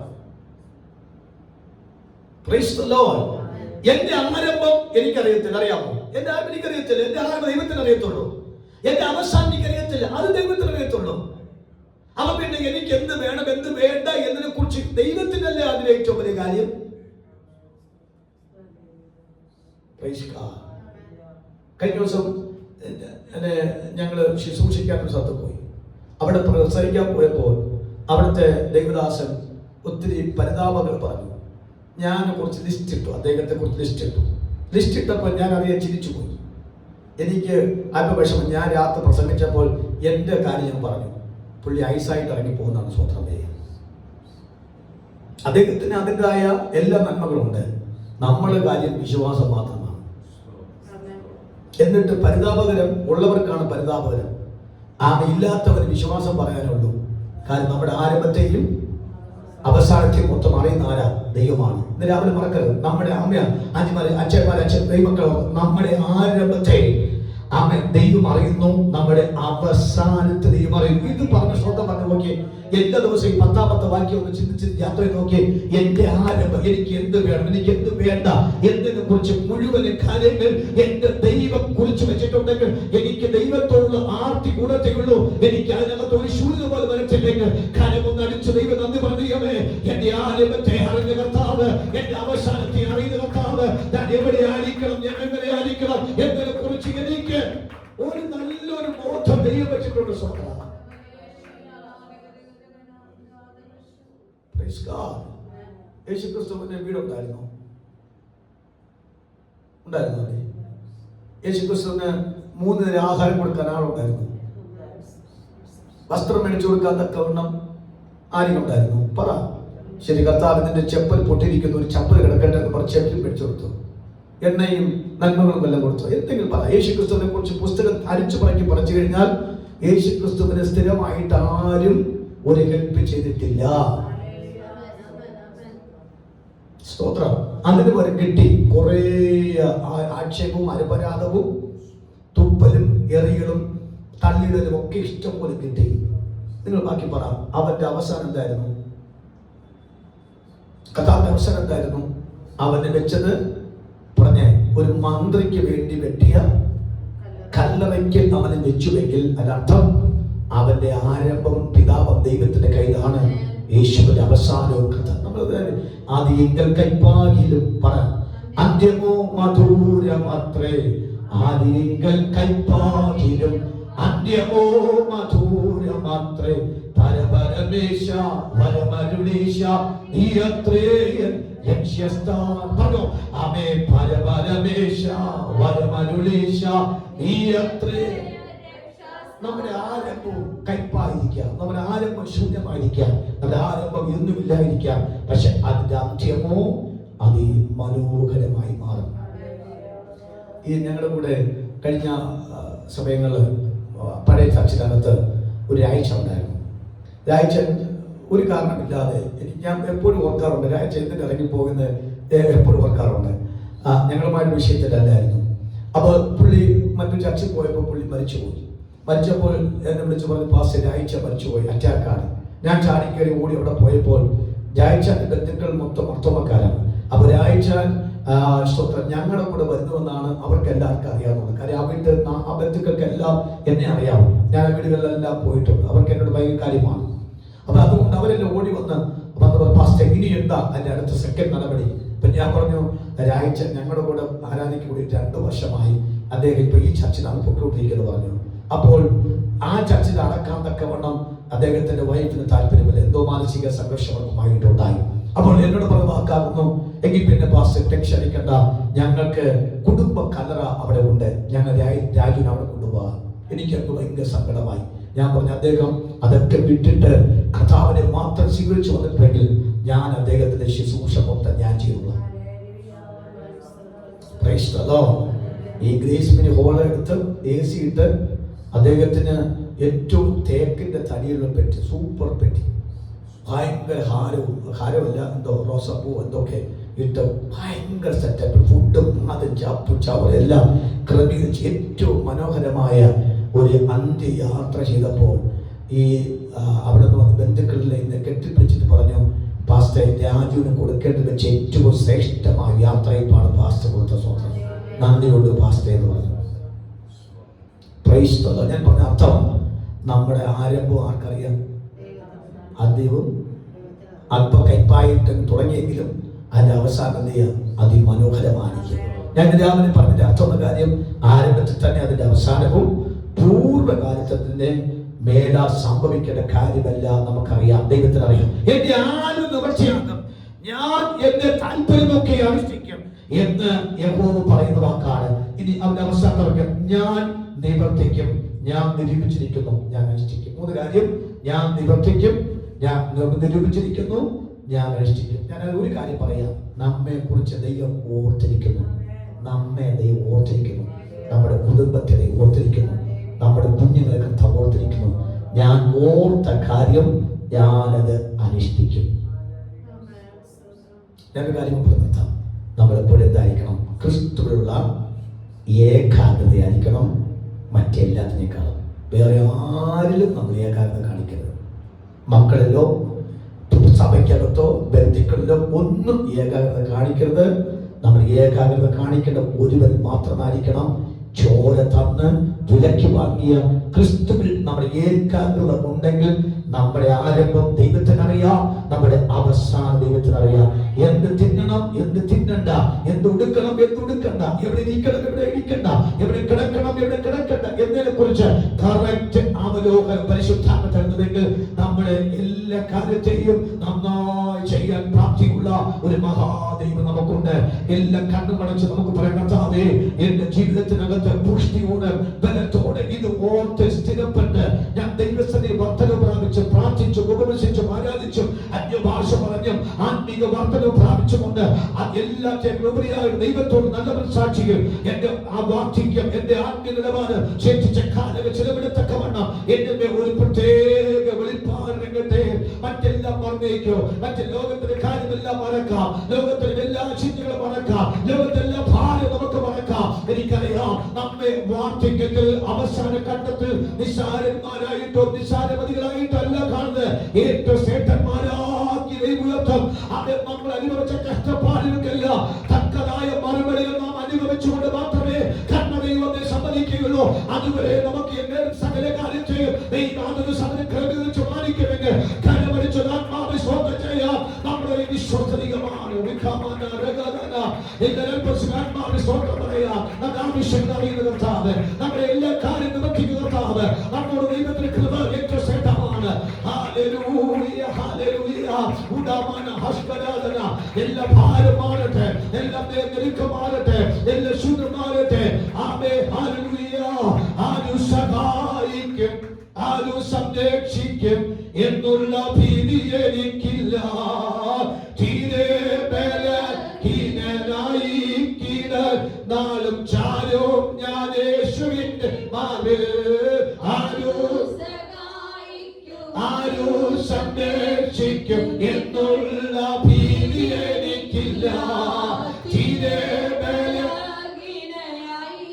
എന്റെ ആരംഭം എനിക്കറിയത്തില്ല. അറിയാമോ? എന്റെ ആരംഭം എനിക്കറിയത്തില്ല. എന്റെ ആരംഭം ദൈവത്തിന് അറിയത്തുള്ളൂ. എന്റെ അവസാനം എനിക്കറിയത്തില്ല. അത് ദൈവത്തിന് അറിയത്തുള്ളൂ. അപ്പൊ പിന്നെ എനിക്ക് എന്ത് വേണം എന്ത് വേണ്ട എന്നതിനെ കുറിച്ച് ദൈവത്തിനല്ലേ അതിന് ഏറ്റവും വലിയ കാര്യം. കഴിഞ്ഞ ദിവസം ഞങ്ങള് ശുശ്രൂഷിക്കാൻ ഒരു സ്ഥലത്ത് പോയി. അവിടെ പ്രസംഗിക്കാൻ പോയപ്പോൾ അവിടുത്തെ ദൈവദാസൻ ഒത്തിരി പരിതാപങ്ങൾ പറഞ്ഞു. ഞാൻ കുറച്ച് ലിസ്റ്റ് ഇട്ടു, അദ്ദേഹത്തെ കുറിച്ച് ലിസ്റ്റ് ഇട്ടപ്പോൾ ഞാൻ അറിയാൻ ചിരിച്ചു പോയി. എനിക്ക് അല്പവിഷമം. ഞാൻ രാത്രി പ്രസംഗിച്ചപ്പോൾ എൻ്റെ കാര്യം ഞാൻ പറഞ്ഞു. പുള്ളി ഐസായിട്ട് ഇറങ്ങി പോകുന്നതാണ് സ്വന്തം ദൈവം. അദ്ദേഹത്തിന് അതിൻ്റെതായ എല്ലാ നന്മകളുണ്ട്. നമ്മുടെ കാര്യം വിശ്വാസം മാത്രമാണ്. എന്നിട്ട് പരിതാപകരം ഉള്ളവർക്കാണ് പരിതാപകരം. ഇല്ലാത്തവന് വിശ്വാസം പറയാനുള്ളൂ. കാരണം നമ്മുടെ ആരംഭത്തെയും അവസാനത്തെ മൊത്തം അറിയുന്ന ആരാ? ദൈവമാണ്. ഇന്ന് രാവിലെ മറക്കരുത്, നമ്മുടെ അമ്മ അച്ഛന്മാർ ദൈവമക്കളോ, നമ്മുടെ ആരംഭത്തെ ദൈവം അറിയുന്നു, നമ്മുടെ അവസാനത്തെ ദൈവം അറിയുന്നു. ഇത് പറഞ്ഞ ശ്രദ്ധ പറഞ്ഞു നോക്കിയേ. എല്ലാ ദിവസവും 10ാമത്തെ വാക്യം ഒന്ന് ചിന്തിച്ച് യാത്ര നോക്കിയേ. എന്റെ ആരംഭം, എനിക്ക് എന്ത് വേണം, എനിക്ക് എന്ത് വേണ്ട എന്നതിനെ കുറിച്ച് മുഴുവൻ കാര്യങ്ങൾ എന്റെ ദൈവം കുറിച്ച് വെച്ചിട്ടുണ്ടെങ്കിൽ എനിക്ക് ദൈവത്തോടുള്ള ആർത്തി കൂടത്തേ ഉള്ളൂ. എനിക്ക് അതിനകത്ത് ഒരു ശൂന്യത പോലെ വരച്ചില്ലെങ്കിൽ കരമൊന്ന് അടിച്ച് ദൈവം നന്ദി പറഞ്ഞേ. എന്റെ ആരംഭത്തെ അറിഞ്ഞ കർത്താവ്, എന്റെ അവസാനത്തെ അറിയുന്ന കർത്താവ്, ഞാൻ എവിടെ ആയിരിക്കണം, ഞാൻ എങ്ങനെ ആയിരിക്കണം എന്നതിനെ കുറിച്ച് എനിക്ക് ഒരു നല്ലൊരു ബോധം ദൈവം വെച്ചിട്ടുണ്ട്. സ്വന്തം യേശുക്രിസ്തുവിന്റെ വീടുണ്ടായിരുന്നോ? ഉണ്ടായിരുന്നു. യേശുക്രിസ്തുവിന് 3 നേരം ആഹാരം കൊടുക്കാൻ ആളുണ്ടായിരുന്നു. വസ്ത്രം മേടിച്ചു കൊടുക്കാൻ തക്കവണ്ണം ആരുണ്ടായിരുന്നു? പറ. ശരി, കർത്താവിന്റെ ചെപ്പൽ പൊട്ടിയിരിക്കുന്ന ഒരു ചപ്പൽ കിടക്കട്ടെ എന്ന് പറഞ്ഞ് ചെപ്പൽ മേടിച്ചു കൊടുത്തു. എണ്ണയും നന്മകളും എല്ലാം കൊടുത്തു. എന്തെങ്കിലും പറ. യേശുക്രിസ്തുവിനെ കുറിച്ച് പുസ്തകം അരിച്ചു പറഞ്ഞു കഴിഞ്ഞാൽ യേശുക്രിസ്തുവിനെ സ്ഥിരമായിട്ട് ആരും ഒരു ഹെൽപ്പ് ചെയ്തിട്ടില്ല. സ്തോത്രം. അതിന് വരെ കിട്ടി കുറെ ആക്ഷേപവും അപരാധവും തുപ്പലും എറിയലും തള്ളിയിടലും ഒക്കെ ഇഷ്ടം പോലെ കിട്ടി. നിങ്ങൾ ബാക്കി പറ. അവന്റെ അവസാനം എന്തായിരുന്നു? കഥാവിന്റെ അവസാനം എന്തായിരുന്നു? അവനെ വെച്ചത് പറഞ്ഞ ഒരു മന്ത്രിക്ക് വേണ്ടി വെട്ടിയ കല്ലറയ്ക്ക് അവനെ വെച്ചുവെങ്കിൽ അതിനർത്ഥം അവന്റെ ആരംഭം പിതാവും ദൈവത്തിന്റെ കയ്യിലാണ്. യേശുവിന്റെ അവസാനവും കഥ നമ്മൾ ആദിയെങ്കിൽ കൈപ്പാകിലും പറ. അന്ത്യമോ മധുരമത്രേ, ആദിയെങ്കിൽ കൈപ്പാകിലും അന്ത്യമോ മധുരമത്രേ. പരപരമേശ വരമരുളീശ നീ അത്രേ ലക്ഷ്യസ്ഥാൻ. പറഞ്ഞോ ആമേ. പരപരമേശ വരമരുളീശ നീ അത്രേ. നമ്മുടെ ആരംഭവും കയ്പായിരിക്കാം, നമ്മുടെ ആരംഭം ശൂന്യമായിരിക്കാം, നമ്മുടെ ആരംഭം ഒന്നുമില്ലായിരിക്കാം. പക്ഷെ അതിന്റെ അന്ത്യമോ അതിമനോഹരമായി മാറും. ഈ ഞങ്ങളുടെ കൂടെ കഴിഞ്ഞ സമയങ്ങളിൽ പഴയ ചർച്ചിനകത്ത് ഒരു ആഴ്ച ഉണ്ടായിരുന്നു. ഒരാഴ്ച ഒരു കാരണമില്ലാതെ ഞാൻ എപ്പോഴും ഓർക്കാറുണ്ട്. ഒരാഴ്ച എന്തിന് ഇറങ്ങിപ്പോകുന്നത് എപ്പോഴും ഓർക്കാറുണ്ട്. ഞങ്ങളുമായിട്ട് വിഷയത്തിലല്ലായിരുന്നു. അപ്പോൾ പുള്ളി മറ്റൊരു ചർച്ചിൽ പോയപ്പോൾ പുള്ളി മരിച്ചുപോയി. മരിച്ചപ്പോൾ എന്നെ വിളിച്ച് പറഞ്ഞു, പാസ്റ്റർ രാഴ്ച മരിച്ചുപോയി, അറ്റാക്കാണ്. ഞാൻ ചാടിക്കയറി ഓടി അവിടെ പോയപ്പോൾ രാഴ്ചന്റെ ബന്ധുക്കൾ മൊത്തം അർത്ഥമക്കാരാണ്. അപ്പോൾ രാഴ്ച സ്തോത്രം ഞങ്ങളുടെ കൂടെ വരുന്നുവെന്നാണ് അവർക്ക് എല്ലാവർക്കും അറിയാവുന്നത്. കാര്യം ആ ബന്ധുക്കൾക്കെല്ലാം എന്നെ അറിയാവും. ഞാൻ വീടുകളിലെല്ലാം പോയിട്ടുണ്ട്. അവർക്ക് എന്നോട് ഭയങ്കര കാര്യമാണ്. അപ്പൊ അതുകൊണ്ട് അവരെല്ലാം ഓടി വന്ന് പാസ്റ്റർ ഇനി എന്താ അതിന്റെ അടുത്ത സെക്കൻഡ് നടപടി? ഇപ്പൊ ഞാൻ പറഞ്ഞു, രാഴ്ച ഞങ്ങളുടെ കൂടെ ആരാധിക്ക് കൂടി 2 വർഷമായി. അദ്ദേഹം ഇപ്പൊ ഈ ചർച്ചിലാണ് പൊക്കോട്ടിരിക്കുന്നത് പറഞ്ഞു. അപ്പോൾ ആ ചർച്ചിൽ അടക്കാൻ തക്കവണ്ണം അദ്ദേഹത്തിന്റെ വൈഫിന് താല്പര്യമില്ല. എന്തോ മാനസിക സംഘർഷമായിട്ടുണ്ടായി. അപ്പോൾ എന്നോട് പറഞ്ഞ വാക്കാകുന്നു, എങ്കിൽ പിന്നെ പാസ്റ്റർ ടെൻഷൻ അടിക്കണ്ട, ഞങ്ങൾക്ക് കുടുംബ കല്ലറ അവിടെ ഉണ്ട്, ഞങ്ങൾ രാജുവിനെ അവിടെ കൊണ്ടുപോകാം. എനിക്കത് ഭയങ്കര സങ്കടമായി. ഞാൻ പറഞ്ഞു, അദ്ദേഹം അതൊക്കെ വിട്ടിട്ട് കർത്താവിനെ മാത്രം സ്വീകരിച്ചു വന്നിട്ടുണ്ടെങ്കിൽ ഞാൻ അദ്ദേഹത്തിന്റെ ശുശ്രൂഷ മൊത്തം ഞാൻ ചെയ്തുള്ള. ഈ ഗ്രേസ് മിനി ഹോൾ എടുത്ത് AC ഇട്ട് അദ്ദേഹത്തിന് ഏറ്റവും തേക്കിന്റെ തടിയുള്ള പെട്ടി, സൂപ്പർ പെട്ടി, ഭയങ്കര ഹാരമല്ല എന്തോ റോസപ്പൂ എന്തൊക്കെ ഇട്ട് ഭയങ്കര സെറ്റപ്പ്, ഫുഡും അതും ചവറെല്ലാം ക്രമീകരിച്ച് ഏറ്റവും മനോഹരമായ ഒരു അന്ത്യയാത്ര ചെയ്തപ്പോൾ ഈ അവിടെ നിന്ന് വന്ന് ബന്ധുക്കളിൽ ഇന്ന് കെട്ടിപ്പിടിച്ചിട്ട് പറഞ്ഞു, പാസ്റ്റർ രാജുവിന് കൊടുക്കേണ്ടത് വെച്ച് ഏറ്റവും ശ്രേഷ്ഠമായ യാത്രയിലാണ് പാസ്റ്റർ കൊടുത്ത സ്വന്തം. നന്ദിയുണ്ട് പാസ്റ്റർ എന്ന് പറഞ്ഞു. ഞാൻ പറഞ്ഞ അർത്ഥം, നമ്മുടെ ആരംഭം ആർക്കറിയാം? ആദ്യവും അല്പം കൈപ്പായിട്ട് തുടങ്ങിയെങ്കിലും അതിന്റെ അവസാനം അതിമനോഹരമായിരിക്കും. ഞാൻ രാവിലെ പറഞ്ഞതിന്റെ അർത്ഥം കാര്യം, ആരംഭത്തിൽ തന്നെ അതിന്റെ അവസാനവും പൂർവ്വകാലത്തിന്റെ മേലാ സംഭവിക്കേണ്ട കാര്യമല്ല നമുക്കറിയാം, ദൈവത്തിനറിയാം. എന്റെ ആരും നിവർച്ചയാക്കും, ഞാൻ എന്റെ താല്പര്യമൊക്കെ അനുഷ്ഠിക്കും എന്ന് യഹോവ പറയുന്ന വാക്കാണ്. ഇനി അവന്റെ അവസാനം ഞാൻ നിവർത്തിക്കും, ഞാൻ നിരൂപിച്ചിരിക്കുന്നു, ഞാൻ അനുഷ്ഠിക്കും. 3 കാര്യം, ഞാൻ നിവർത്തിക്കും, ഞാൻ നിരൂപിച്ചിരിക്കുന്നു, ഞാൻ അനുഷ്ഠിക്കും. ഞാൻ ഒരു കാര്യം പറയാം, നമ്മെ കുറിച്ച് ദൈവം ഓർത്തിരിക്കുന്നു, നമ്മെ ദൈവം ഓർത്തിരിക്കുന്നു, നമ്മുടെ കുടുംബത്തെ ദൈവം ഓർത്തിരിക്കുന്നു, നമ്മുടെ കുഞ്ഞുങ്ങളെ കർത്താവ് ഓർത്തിരിക്കുന്നു. ഞാൻ ഓർത്ത കാര്യം ഞാനത് അനുഷ്ഠിക്കും. ഞാനൊരു കാര്യം നിർത്താം. നമ്മളെപ്പോഴും എന്തായിരിക്കണം? ക്രിസ്തുവിലുള്ള ഏകാഗ്രതയായിരിക്കണം മറ്റെല്ലാത്തിനേക്കാളും. വേറെ ആരിലും നമ്മൾ ഏകാഗ്രത കാണിക്കരുത്. മക്കളിലോ സഭയ്ക്കകത്തോ ബന്ധുക്കളിലോ ഒന്നും ഏകാഗ്രത കാണിക്കരുത്. നമ്മൾ ഏകാഗ്രത കാണിക്കേണ്ട ഒരുവൻ മാത്രമായിരിക്കണം, ചോര തന്ന് വിലയ്ക്ക് വാങ്ങിയ ക്രിസ്തുവിൽ നമ്മുടെ ഏകാഗ്രത ഉണ്ടെങ്കിൽ നമ്മുടെ ആരംഭം ദൈവത്തിനറിയാം, നമ്മുടെ അവസാനം ദൈവത്തിനറിയാം. എന്ത് തിന്നണം, എന്ത് തിന്നണ്ട, എന്ത് ഉടുക്കണം, എന്ത് ഉടുക്കണ്ട, എവിടെ ഇരിക്കണം, എവിടെ ഇരിക്കണ്ട, എവിടെ കിടക്കണം, എവിടെ കിടക്കണ്ട എന്നതിനെ കുറിച്ച് കറക്റ്റ് അവലോകനം പരിശുദ്ധാത്മ തരുന്നതെങ്കിൽ നമ്മുടെ എല്ലാ കാര്യത്തെയും നന്നായി ചെയ്യാൻ പ്രാപ്തിയുള്ള ഒരു മഹാദൈവം നമുക്കുണ്ട്. എല്ലാം കണ്ണുമടച്ച് നമുക്ക് പറയാം, കർത്താവേ എന്റെ ജീവിതത്തിനകത്ത് പുഷ്ടിയോടെ ബലത്തോടെ ഇത് ഓർത്ത് സ്ഥിരപ്പെട്ട് ഞാൻ ദൈവസന്നിധി വർദ്ധനവ് പ്രാപിച്ചു പ്രാർത്ഥിച്ചു ഉപവസിച്ചു ആരാധിച്ചു അന്യഭാഷ പറഞ്ഞും ആത്മീക വർദ്ധനവ് പ്രാപിച്ചുകൊണ്ട് എല്ലാറ്റിനും ഉപരിയായ ദൈവത്തോട് നല്ല സാക്ഷികൾ എന്റെ ആ വാർദ്ധക്യം എന്റെ ആത്മീയ നിലവാരം ശേഷിച്ച കാലങ്ങൾ ചിലവിടത്തക്കവണ്ണം എന്റെ ഒരു പ്രത്യേക വെളിപ്പാട് രംഗത്തെ മറ്റെല്ലാം മറന്നേക്കോ, മറ്റു ലോകത്തിന്റെ കാര്യമെല്ലാം മറക്കാം, ലോകത്തിലെ എല്ലാ ചിന്തകളും മറക്കാം, ലോകത്തെല്ലാം ഭാരം നമുക്ക് മറക്കാം. എനിക്കറിയാം നമ്മെ വാർദ്ധക്യത്തിൽ അവസാന ഘട്ടത്തിൽ നിസ്സാരന്മാരായിട്ടോ നിസ്സാരമതികളായിട്ടോ അല്ല കാണുന്നത്, ഏറ്റവും ശ്രേഷ്ഠന്മാരാക്കി ഉയർത്തും. അവിടെ നമ്മൾ അനുഭവിച്ച കഷ്ടപ്പാടുകൾക്കെല്ലാം തക്കതായ മറുപടികൾ നാം അനുഭവിച്ചുകൊണ്ട് മാത്രമേ കർമ്മദൈവത്തെ സമ്മതിക്കുകയുള്ളൂ. അതുവരെ നമുക്ക് എങ്ങനെ സകല കാര്യത്തെയും ദൈവാതൊരു സമയം ക്രമീകരിച്ച് മാനിക്കുമെങ്കിൽ കരമടിച്ച് ആത്മാവ് സ്വന്തം ചെയ്യാം. നമ്മുടെ വിശ്വസ്തീയമാണ് നമ്മുടെ എല്ലാ കാര്യം നിവർത്തിക്കുന്ന കർത്താവ് നമ്മുടെ ദൈവത്തിന്റെ കൃപ ഏറ്റവും ശ്രേഷ്ഠമാണ്. ഹല്ലേലൂയ ഹല്ലേലൂയ ഉദാമന ഹസ്കരാധന എല്ലാ ഭാരം മാറട്ടെ, എല്ലാ നെരുക്കം മാറട്ടെ, എല്ലാ ശുദ്ധം മാറട്ടെ. Amen hallelujah. ആരു സഹായിക്കും, ആരു സംരക്ഷിക്കും എന്നുള്ള ഭീതി എനിക്കില്ല. തീരെ ബലഹീനനായി നാളും ചാരും ഞാൻ യേശുവിന്റെ മാറിൽ. ആരു സംരക്ഷിക്കും എന്നുള്ള ഭീതി എനിക്കില്ല. തീരെ ബലഹീനനായി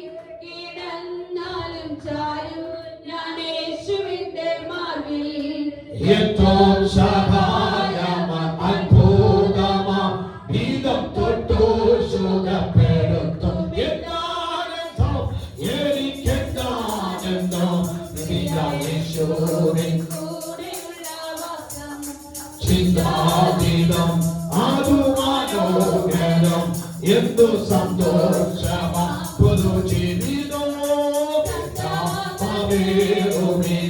കിടന്നാലും ചാരും ഞാൻ യേശുവിന്റെ മാറിൽ. ഏറ്റവും സഹായമാ അത്ഭുതമാ ഭീതം തൊട്ടു സുഖപ്പെടുത്തും. എന്താണെന്നോ എനിക്കെന്താണെന്നോ യേശുവിൻ ചിന്താതീതം അതു മനോഹരം എന്തു സന്തോഷമാ പുതു ജീവിതം.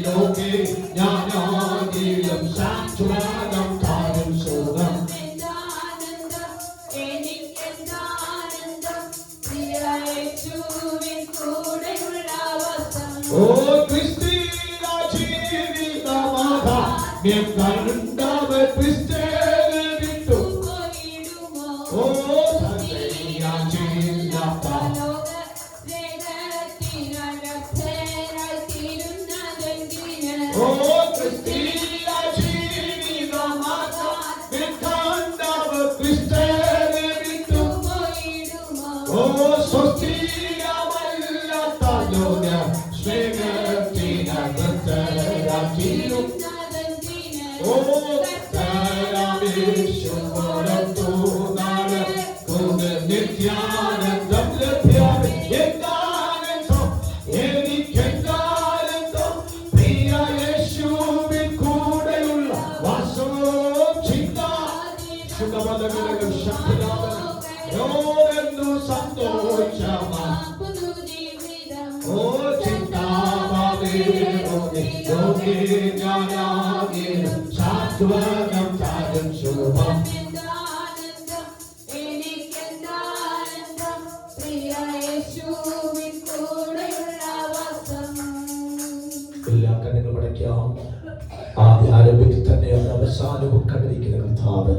ലോകെ ഞാനാകിലും സാന്ത്വനം താരും സുഖം. ഓ ക്രിസ്തീയ ജീവിതമാതാ കണ്ടവർ ക്രിസ്ത്യനെ വിട്ടു. ഓ സത്യ ചിന്താത്ത ഓ ക്രിസ്തീയ ജീവിതമാതാ കണ്ടവർ ക്രിസ്ത്യനെ വിട്ടു. ഓ സ്വസ്തിയമല്ലാത്ത ലോക സ്നേഹത്തിനകത്തരാക്കിയും. ഓ തരാമേശ്വരത്തു നാളെ നിത്യാനന്ദം ലഭ്യം. എന്താണെന്തോ എനിക്കെന്താണെന്തോ പ്രിയ യേശുവിൻ കൂടെയുള്ള വാസവും ചിന്ത ശുദ്ധബലകളും ശക്തിയാകുന്നു സന്തോഷമാ. ഓ ചിന്താമേ ഞാനാകിലും സാന്ത്വനം താരും ശുഭം. എല്ലാ കണ്ണുകളും അടയ്ക്കാം. ആദ്യ ആരംഭത്തിൽ തന്നെ അവസാനവും കണ്ടിരിക്കുന്ന കർത്താവ്